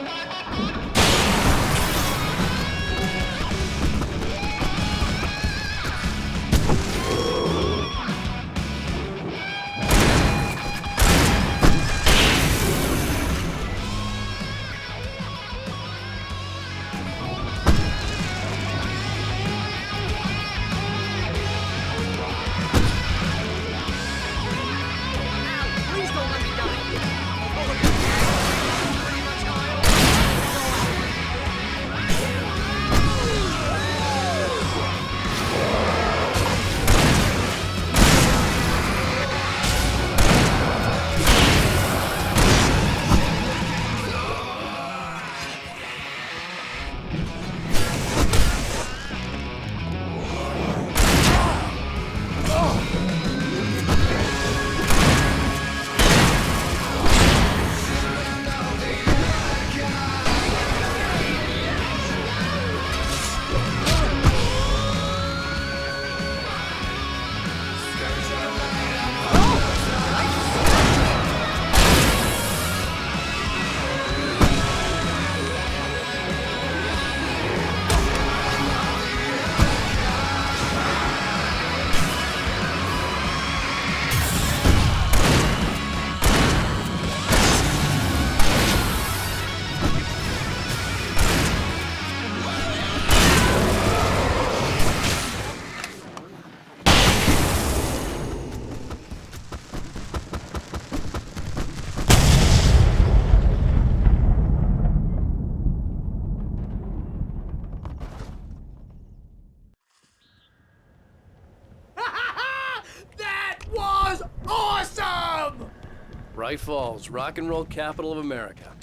Braight-Fålls, rock and roll capital of America.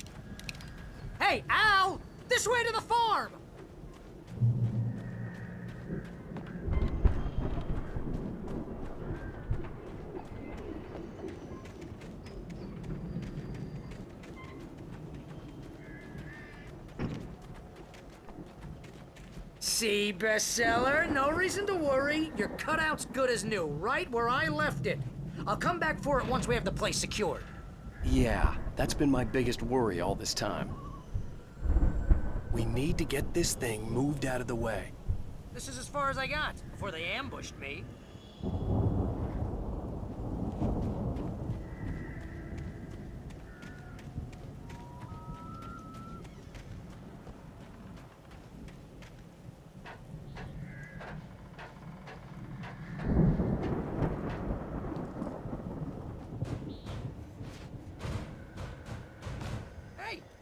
Hey, Al! This way to the farm! See, bestseller? No reason to worry. Your cutout's good as new, right where I left it. I'll come back for it once we have the place secured. Yeah, that's been my biggest worry all this time. We need to get this thing moved out of the way. This is as far as I got before they ambushed me.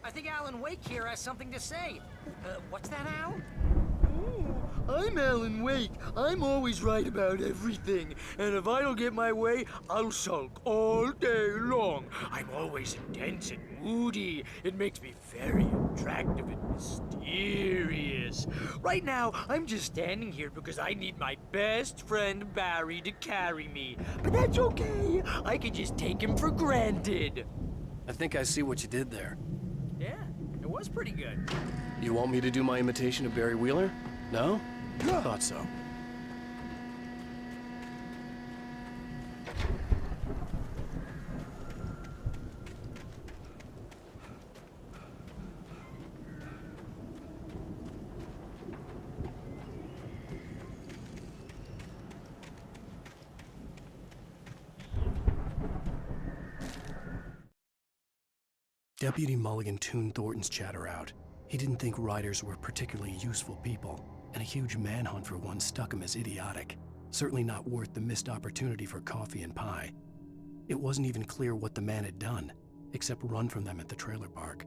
I think Alan Wake here has something to say. What's that, Al? I'm Alan Wake. I'm always right about everything. And if I don't get my way, I'll sulk all day long. I'm always intense and moody. It makes me very attractive and mysterious. Right now, I'm just standing here because I need my best friend Barry to carry me. But that's okay. I can just take him for granted. I think I see what you did there. Yeah, it was pretty good. You want me to do my imitation of Barry Wheeler? No? Thought so. Deputy Mulligan tuned Thornton's chatter out. He didn't think writers were particularly useful people, and a huge manhunt for one struck him as idiotic. Certainly not worth the missed opportunity for coffee and pie. It wasn't even clear what the man had done, except run from them at the trailer park.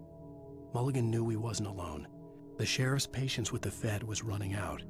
Mulligan knew he wasn't alone. The sheriff's patience with the Fed was running out.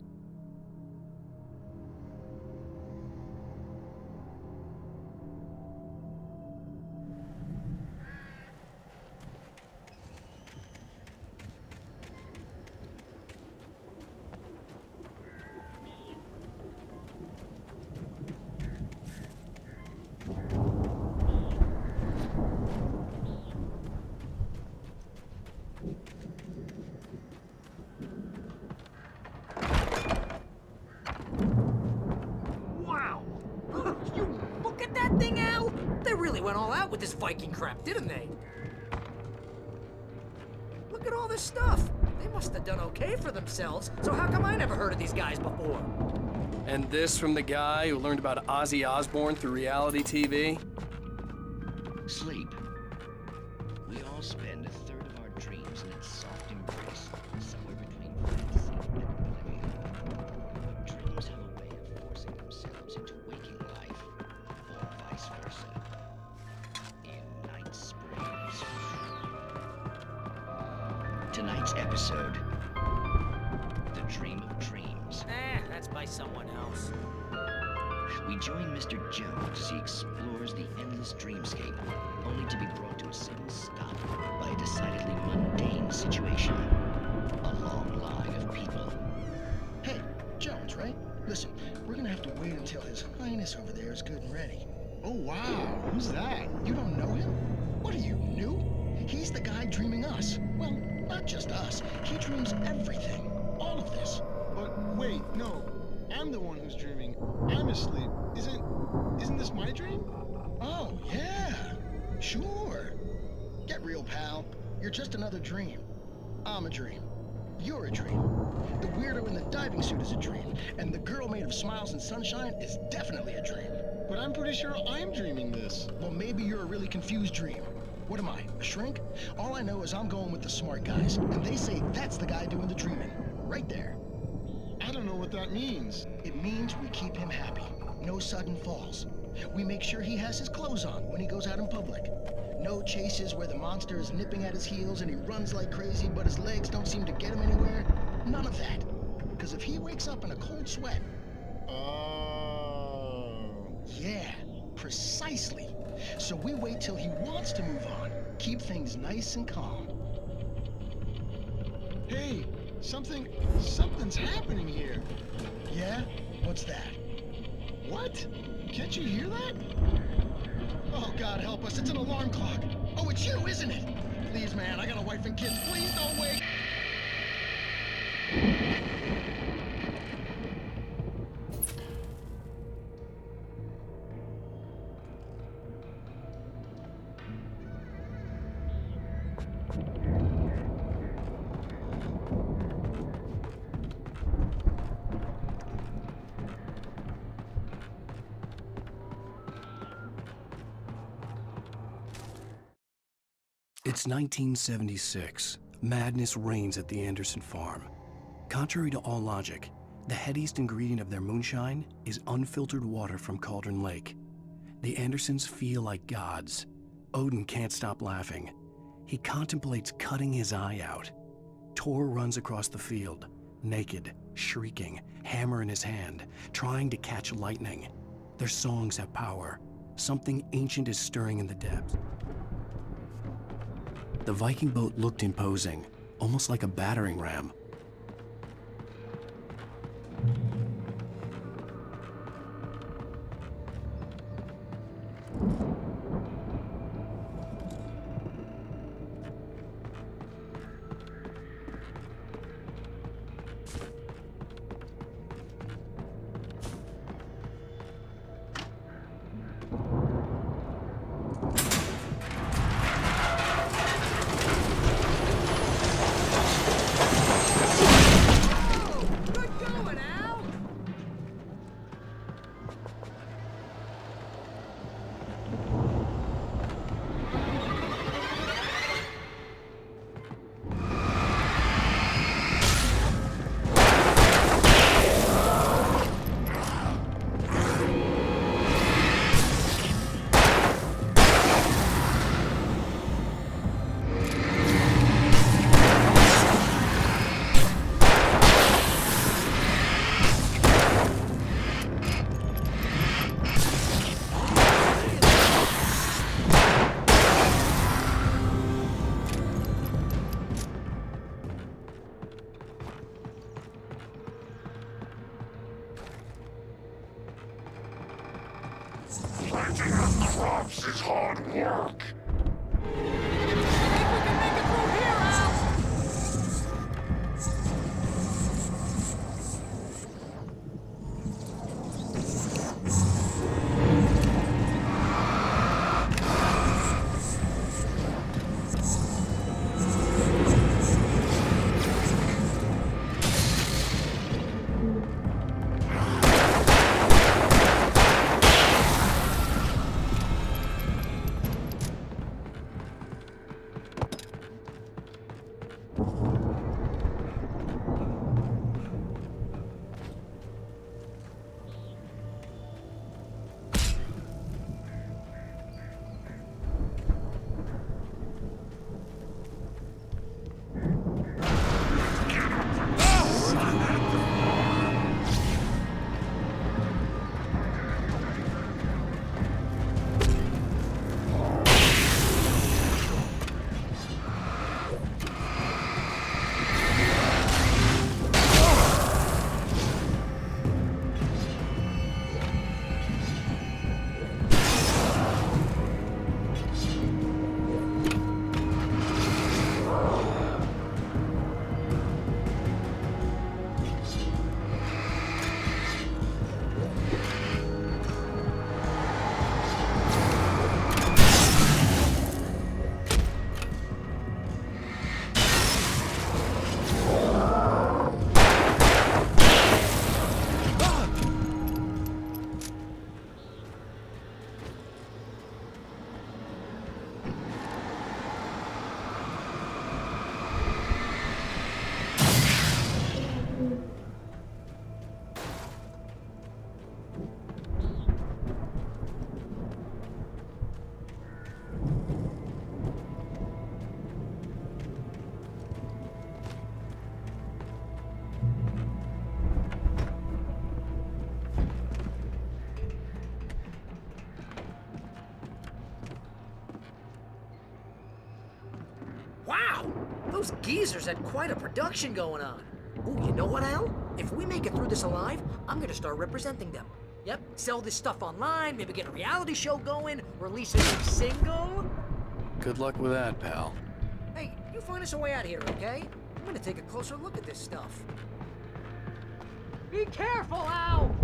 With this Viking crap, didn't they? at all this stuff. They must have done okay for themselves, so how come I never heard of these guys before? And this from the guy who learned about Ozzy Osbourne through reality TV? Sleep. We all spend a third of our dreams in its soft embrace, somewhere between fantasy and oblivion. But dreams have a way of forcing themselves into waking life, or vice versa. In Night Springs. Tonight's episode, The Dream of Dreams. That's by someone else. We join Mr. Jones as he explores the endless dreamscape, only to be brought to a sudden stop by a decidedly mundane situation. A long line of people. Hey, Jones, right? Listen, we're gonna have to wait until His Highness over there is good and ready. Oh, wow. Who's that? You don't know him? What are you, new? He's the guy dreaming us. Well, not just us. He dreams everything. All of this. But wait, no. I'm the one who's dreaming. I'm asleep. Isn't this my dream? Oh, yeah. Sure. Get real, pal. You're just another dream. I'm a dream. You're a dream. The weirdo in the diving suit is a dream. And the girl made of smiles and sunshine is definitely a dream. But I'm pretty sure I'm dreaming this. Well, maybe you're a really confused dream. What am I, a shrink? All I know is I'm going with the smart guys. And they say that's the guy doing the dreaming. Right there. I don't know what that means. It means we keep him happy. No sudden falls. We make sure he has his clothes on when he goes out in public. No chases where the monster is nipping at his heels and he runs like crazy, but his legs don't seem to get him anywhere. None of that. Because if he wakes up in a cold sweat... Oh... Yeah, precisely. So we wait till he wants to move on. Keep things nice and calm. Hey, something's happening here. Yeah? What's that? What? Can't you hear that? Oh, God help us, it's an alarm clock. Oh, it's you, isn't it? Please, man, I got a wife and kids. Please don't wait. It's 1976. Madness reigns at the Anderson farm. Contrary to all logic, the headiest ingredient of their moonshine is unfiltered water from Cauldron Lake. The Andersons feel like gods. Odin can't stop laughing. He contemplates cutting his eye out. Tor runs across the field, naked, shrieking, hammer in his hand, trying to catch lightning. Their songs have power. Something ancient is stirring in the depths. The Viking boat looked imposing, almost like a battering ram. Planting the crops is hard work. Wow! Those geezers had quite a production going on. Ooh, you know what, Al? If we make it through this alive, I'm gonna start representing them. Yep, sell this stuff online, maybe get a reality show going, release a new single. Good luck with that, pal. Hey, you find us a way out of here, okay? I'm gonna take a closer look at this stuff. Be careful, Al!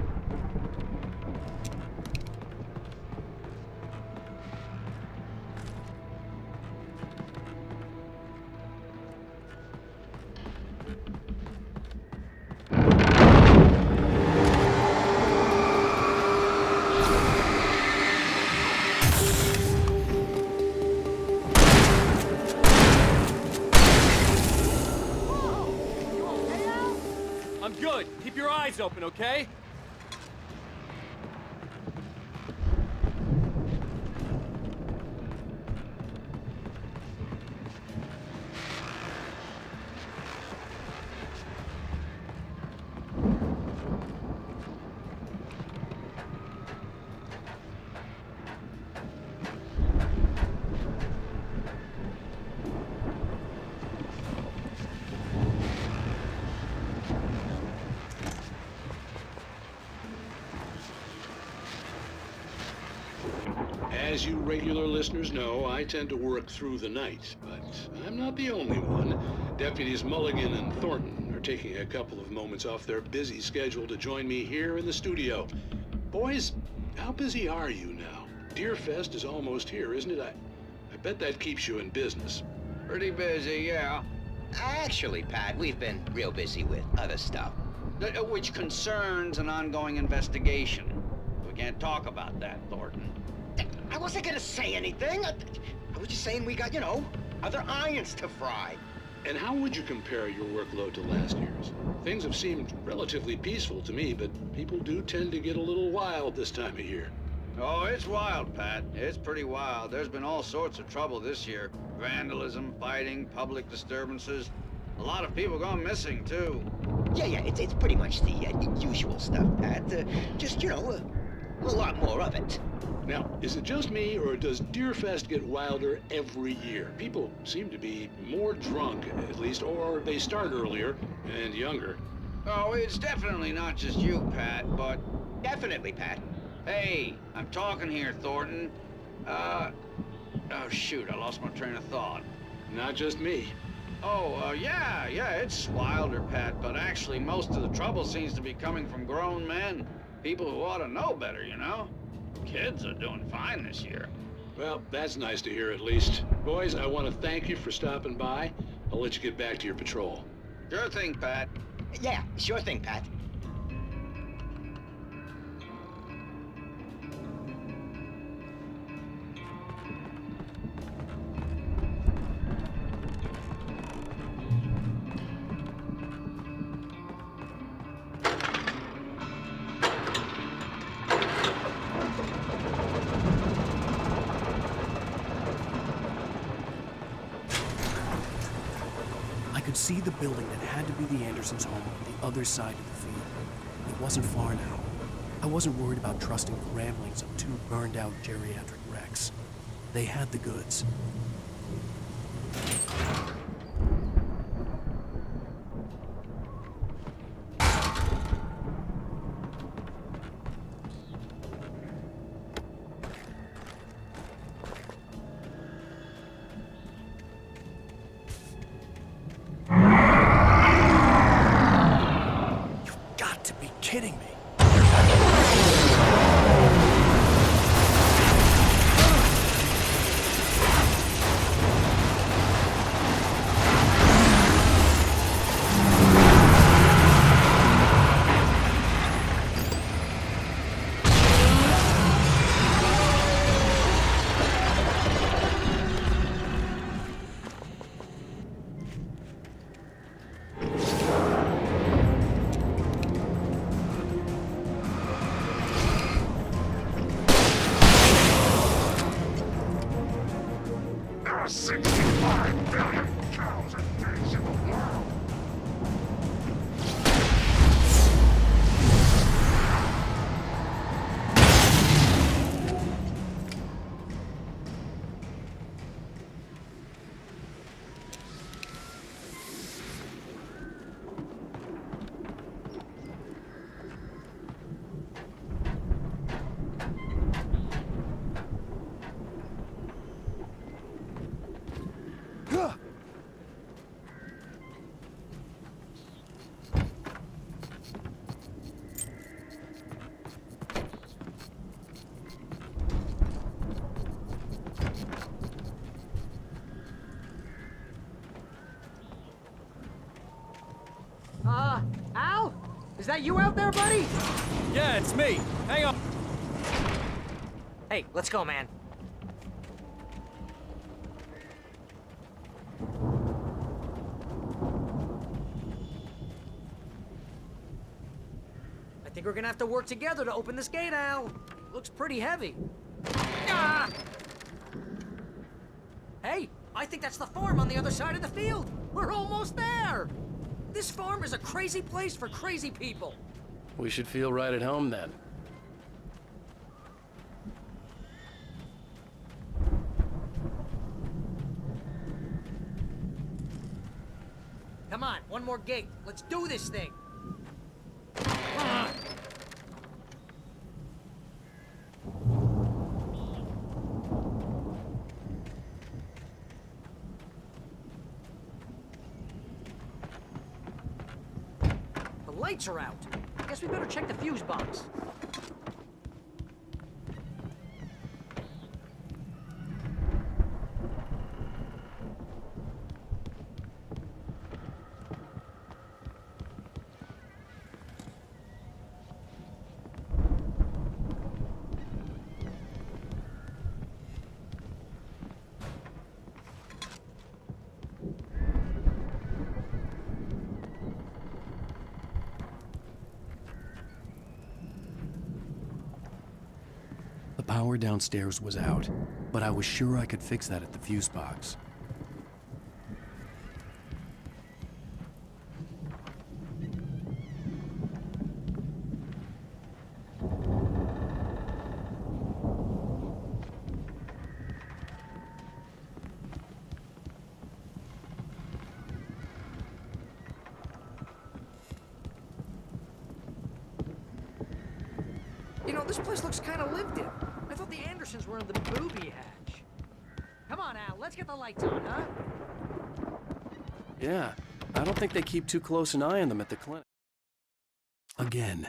I'm good. Keep your eyes open, okay? As you regular listeners know, I tend to work through the night, but I'm not the only one. Deputies Mulligan and Thornton are taking a couple of moments off their busy schedule to join me here in the studio. Boys, how busy are you now? Deerfest is almost here, isn't it? I bet that keeps you in business. Pretty busy, yeah. Actually, Pat, we've been real busy with other stuff, which concerns an ongoing investigation. We can't talk about that, Thornton. I wasn't gonna say anything. I was just saying we got, you know, other irons to fry. And how would you compare your workload to last year's? Things have seemed relatively peaceful to me, but people do tend to get a little wild this time of year. Oh, it's wild, Pat. It's pretty wild. There's been all sorts of trouble this year. Vandalism, fighting, public disturbances. A lot of people gone missing, too. Yeah, it's pretty much the usual stuff, Pat. Just, you know, a lot more of it. Now, is it just me, or does Deerfest get wilder every year? People seem to be more drunk, at least, or they start earlier and younger. Oh, it's definitely not just you, Pat, but... Definitely, Pat. Hey, I'm talking here, Thornton. Oh, shoot, I lost my train of thought. Not just me. Oh, yeah, it's wilder, Pat, but actually most of the trouble seems to be coming from grown men. People who ought to know better, you know? Kids are doing fine this year. Well, that's nice to hear at least. Boys, I want to thank you for stopping by. I'll let you get back to your patrol. Sure thing, Pat. Yeah, sure thing, Pat. See the building that had to be the Andersons' home on the other side of the field. It wasn't far now. I wasn't worried about trusting the ramblings of two burned-out geriatric wrecks. They had the goods. Kidding me. Is that you out there, buddy? Yeah, it's me. Hang on. Hey, let's go, man. I think we're gonna have to work together to open this gate, Al. Looks pretty heavy. Ah! Hey, I think that's the farm on the other side of the field. We're almost there. This farm is a crazy place for crazy people. We should feel right at home then. Come on, one more gate. Let's do this thing. Ah! The lights are out. I guess we better check the fuse box. The power downstairs was out, but I was sure I could fix that at the fuse box. You know, this place looks kind of lived in. I thought the Andersons were in the booby hatch. Come on, Al, let's get the lights on, huh? Yeah, I don't think they keep too close an eye on them at the clinic. Again,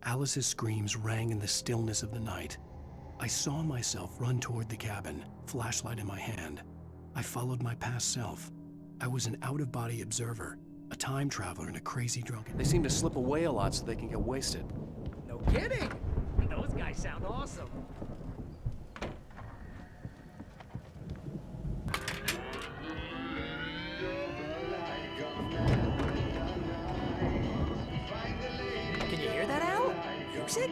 Alice's screams rang in the stillness of the night. I saw myself run toward the cabin, flashlight in my hand. I followed my past self. I was an out-of-body observer, a time traveler and a crazy drunken. They seem to slip away a lot so they can get wasted. No kidding! Those guys sound awesome. Can you hear that, Al? Music?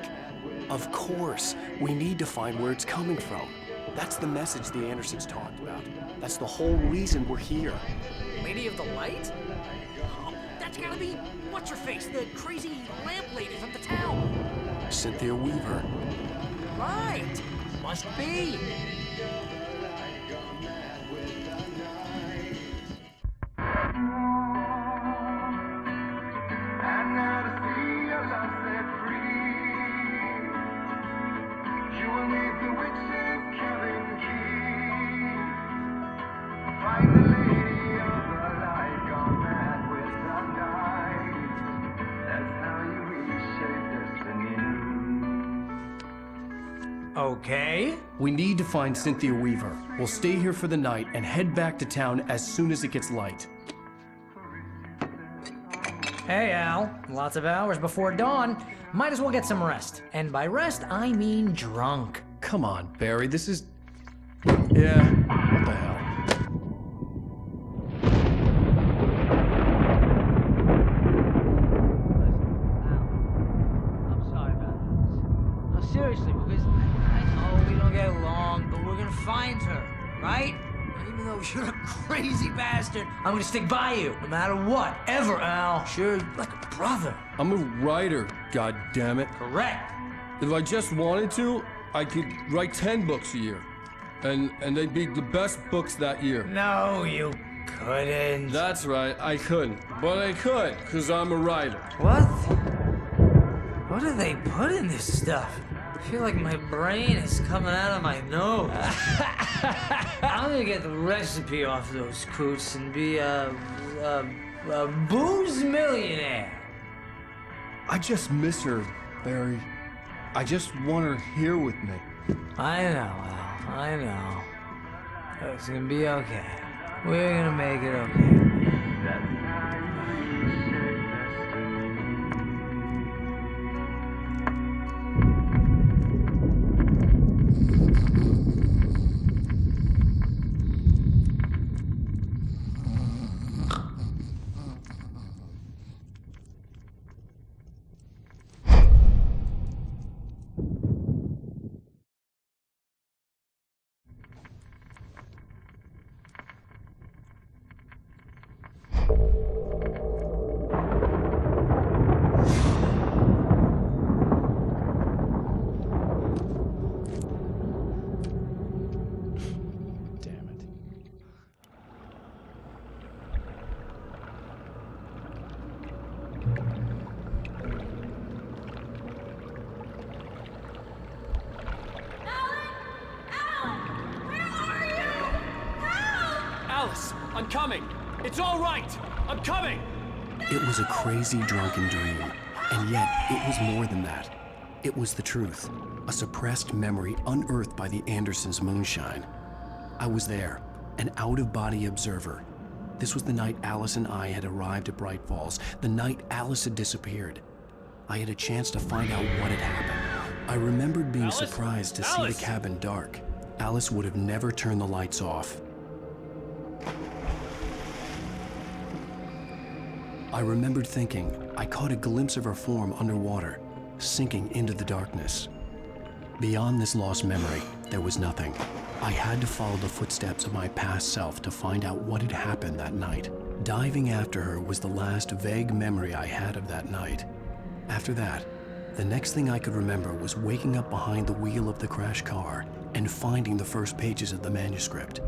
Of course. We need to find where it's coming from. That's the message the Andersons talked about. That's the whole reason we're here. Lady of the Light? Oh, that's gotta be what's-her-face, the crazy lamp lady from the town. Cynthia Weaver. Right! Must be! Okay. We need to find Cynthia Weaver. We'll stay here for the night and head back to town as soon as it gets light. Hey, Al. Lots of hours before dawn. Might as well get some rest. And by rest, I mean drunk. Come on, Barry, this is... Yeah, what the hell? I'm sorry about this. No, seriously, because I know we don't get along, but we're gonna find her, right? Even though you're a crazy bastard, I'm gonna stick by you, no matter what, ever, Al. Sure, like a brother. I'm a writer, goddammit. Correct. If I just wanted to, I could write 10 books a year. And they'd be the best books that year. No, you couldn't. That's right, I couldn't. But I could, because I'm a writer. What? What do they put in this stuff? I feel like my brain is coming out of my nose. I'm gonna get the recipe off those coots and be a booze millionaire. I just miss her, Barry. I just want her here with me. I know, Al. I know. It's gonna be okay. We're gonna make it okay. Alice, I'm coming. It's all right. I'm coming. It was a crazy, drunken dream, and yet it was more than that. It was the truth, a suppressed memory unearthed by the Andersons' moonshine. I was there, an out-of-body observer. This was the night Alice and I had arrived at Braight-Fålls, the night Alice had disappeared. I had a chance to find out what had happened. I remembered being surprised to see the cabin dark. Alice would have never turned the lights off. I remembered thinking I caught a glimpse of her form underwater, sinking into the darkness. Beyond this lost memory, there was nothing. I had to follow the footsteps of my past self to find out what had happened that night. Diving after her was the last vague memory I had of that night. After that, the next thing I could remember was waking up behind the wheel of the crashed car and finding the first pages of the manuscript.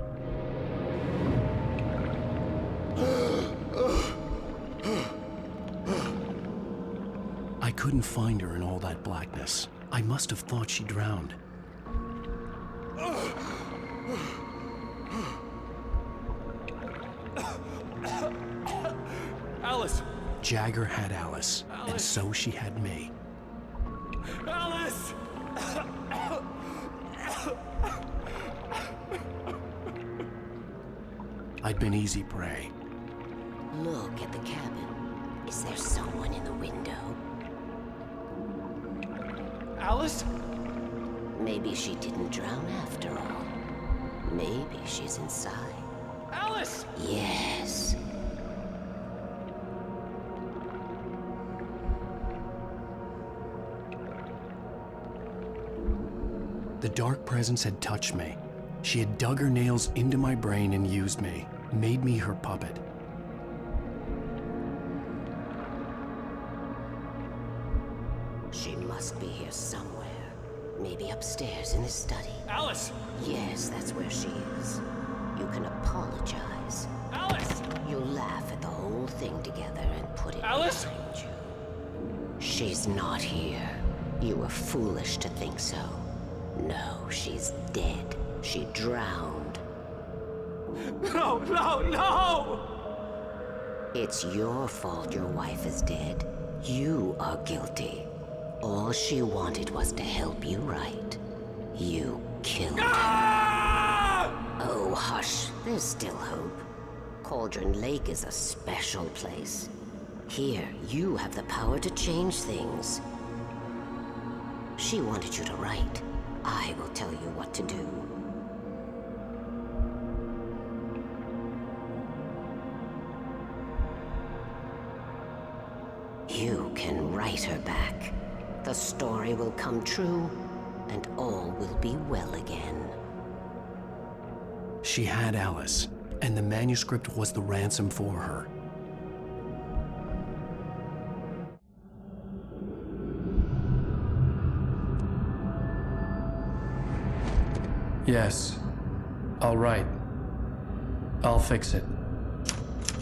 I couldn't find her in all that blackness. I must have thought she drowned. Alice! Jagger had Alice, and so she had me. Alice! I'd been easy prey. Look at the cabin. Is there someone in the window? Alice? Maybe she didn't drown after all. Maybe she's inside. Alice! Yes. The dark presence had touched me. She had dug her nails into my brain and used me, made me her puppet. She must be here somewhere. Maybe upstairs in his study. Alice! Yes, that's where she is. You can apologize. Alice! You'll laugh at the whole thing together and put it Alice! behind you. She's not here. You were foolish to think so. No, she's dead. She drowned. No, no, no! It's your fault your wife is dead. You are guilty. All she wanted was to help you right. You killed her. Oh, hush. There's still hope. Cauldron Lake is a special place. Here, you have the power to change things. She wanted you to write. I will tell you what to do. You can write her back. The story will come true, and all will be well again. She had Alice, and the manuscript was the ransom for her. Yes. All right. I'll fix it.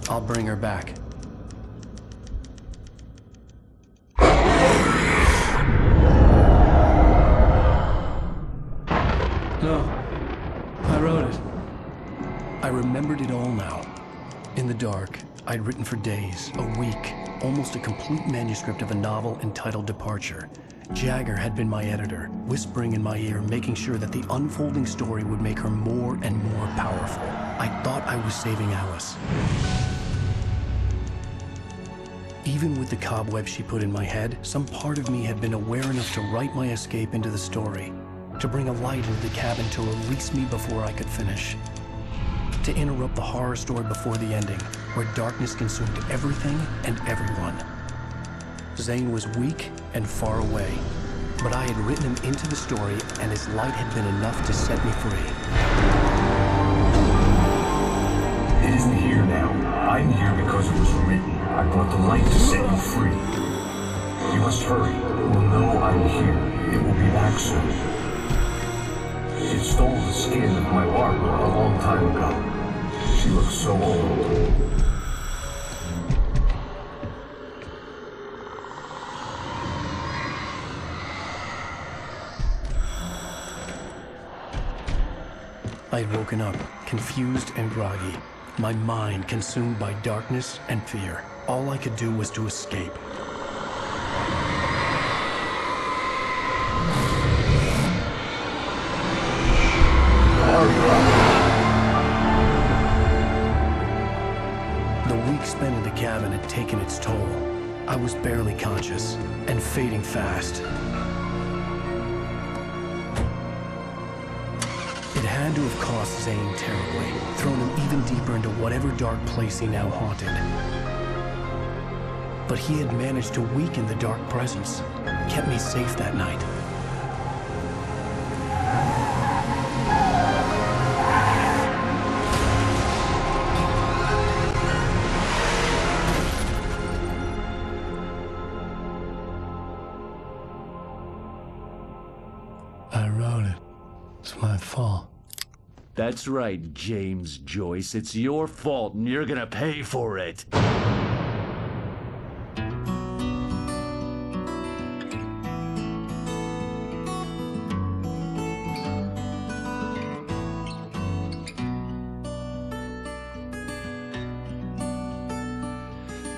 I'll bring her back. No. I wrote it. I remembered it all now. In the dark, I'd written for days, a week, almost a complete manuscript of a novel entitled Departure. Jagger had been my editor, whispering in my ear, making sure that the unfolding story would make her more and more powerful. I thought I was saving Alice. Even with the cobwebs she put in my head, some part of me had been aware enough to write my escape into the story, to bring a light into the cabin to release me before I could finish, to interrupt the horror story before the ending, where darkness consumed everything and everyone. Zane was weak and far away, but I had written him into the story, and his light had been enough to set me free. It isn't here now. I'm here because it was written. I brought the light to set you free. You must hurry. It will know I'm here. It will be back soon. It stole the skin of my Barbara a long time ago. She looks so old. I had woken up, confused and groggy. My mind consumed by darkness and fear. All I could do was to escape. The week spent in the cabin had taken its toll. I was barely conscious and fading fast. It had to have cost Zane terribly, thrown him even deeper into whatever dark place he now haunted. But he had managed to weaken the dark presence, kept me safe that night. I wrote it. It's my fault. That's right, James Joyce. It's your fault, and you're gonna pay for it.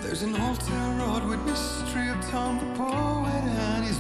There's an old town road with mystery of Tom the poet and his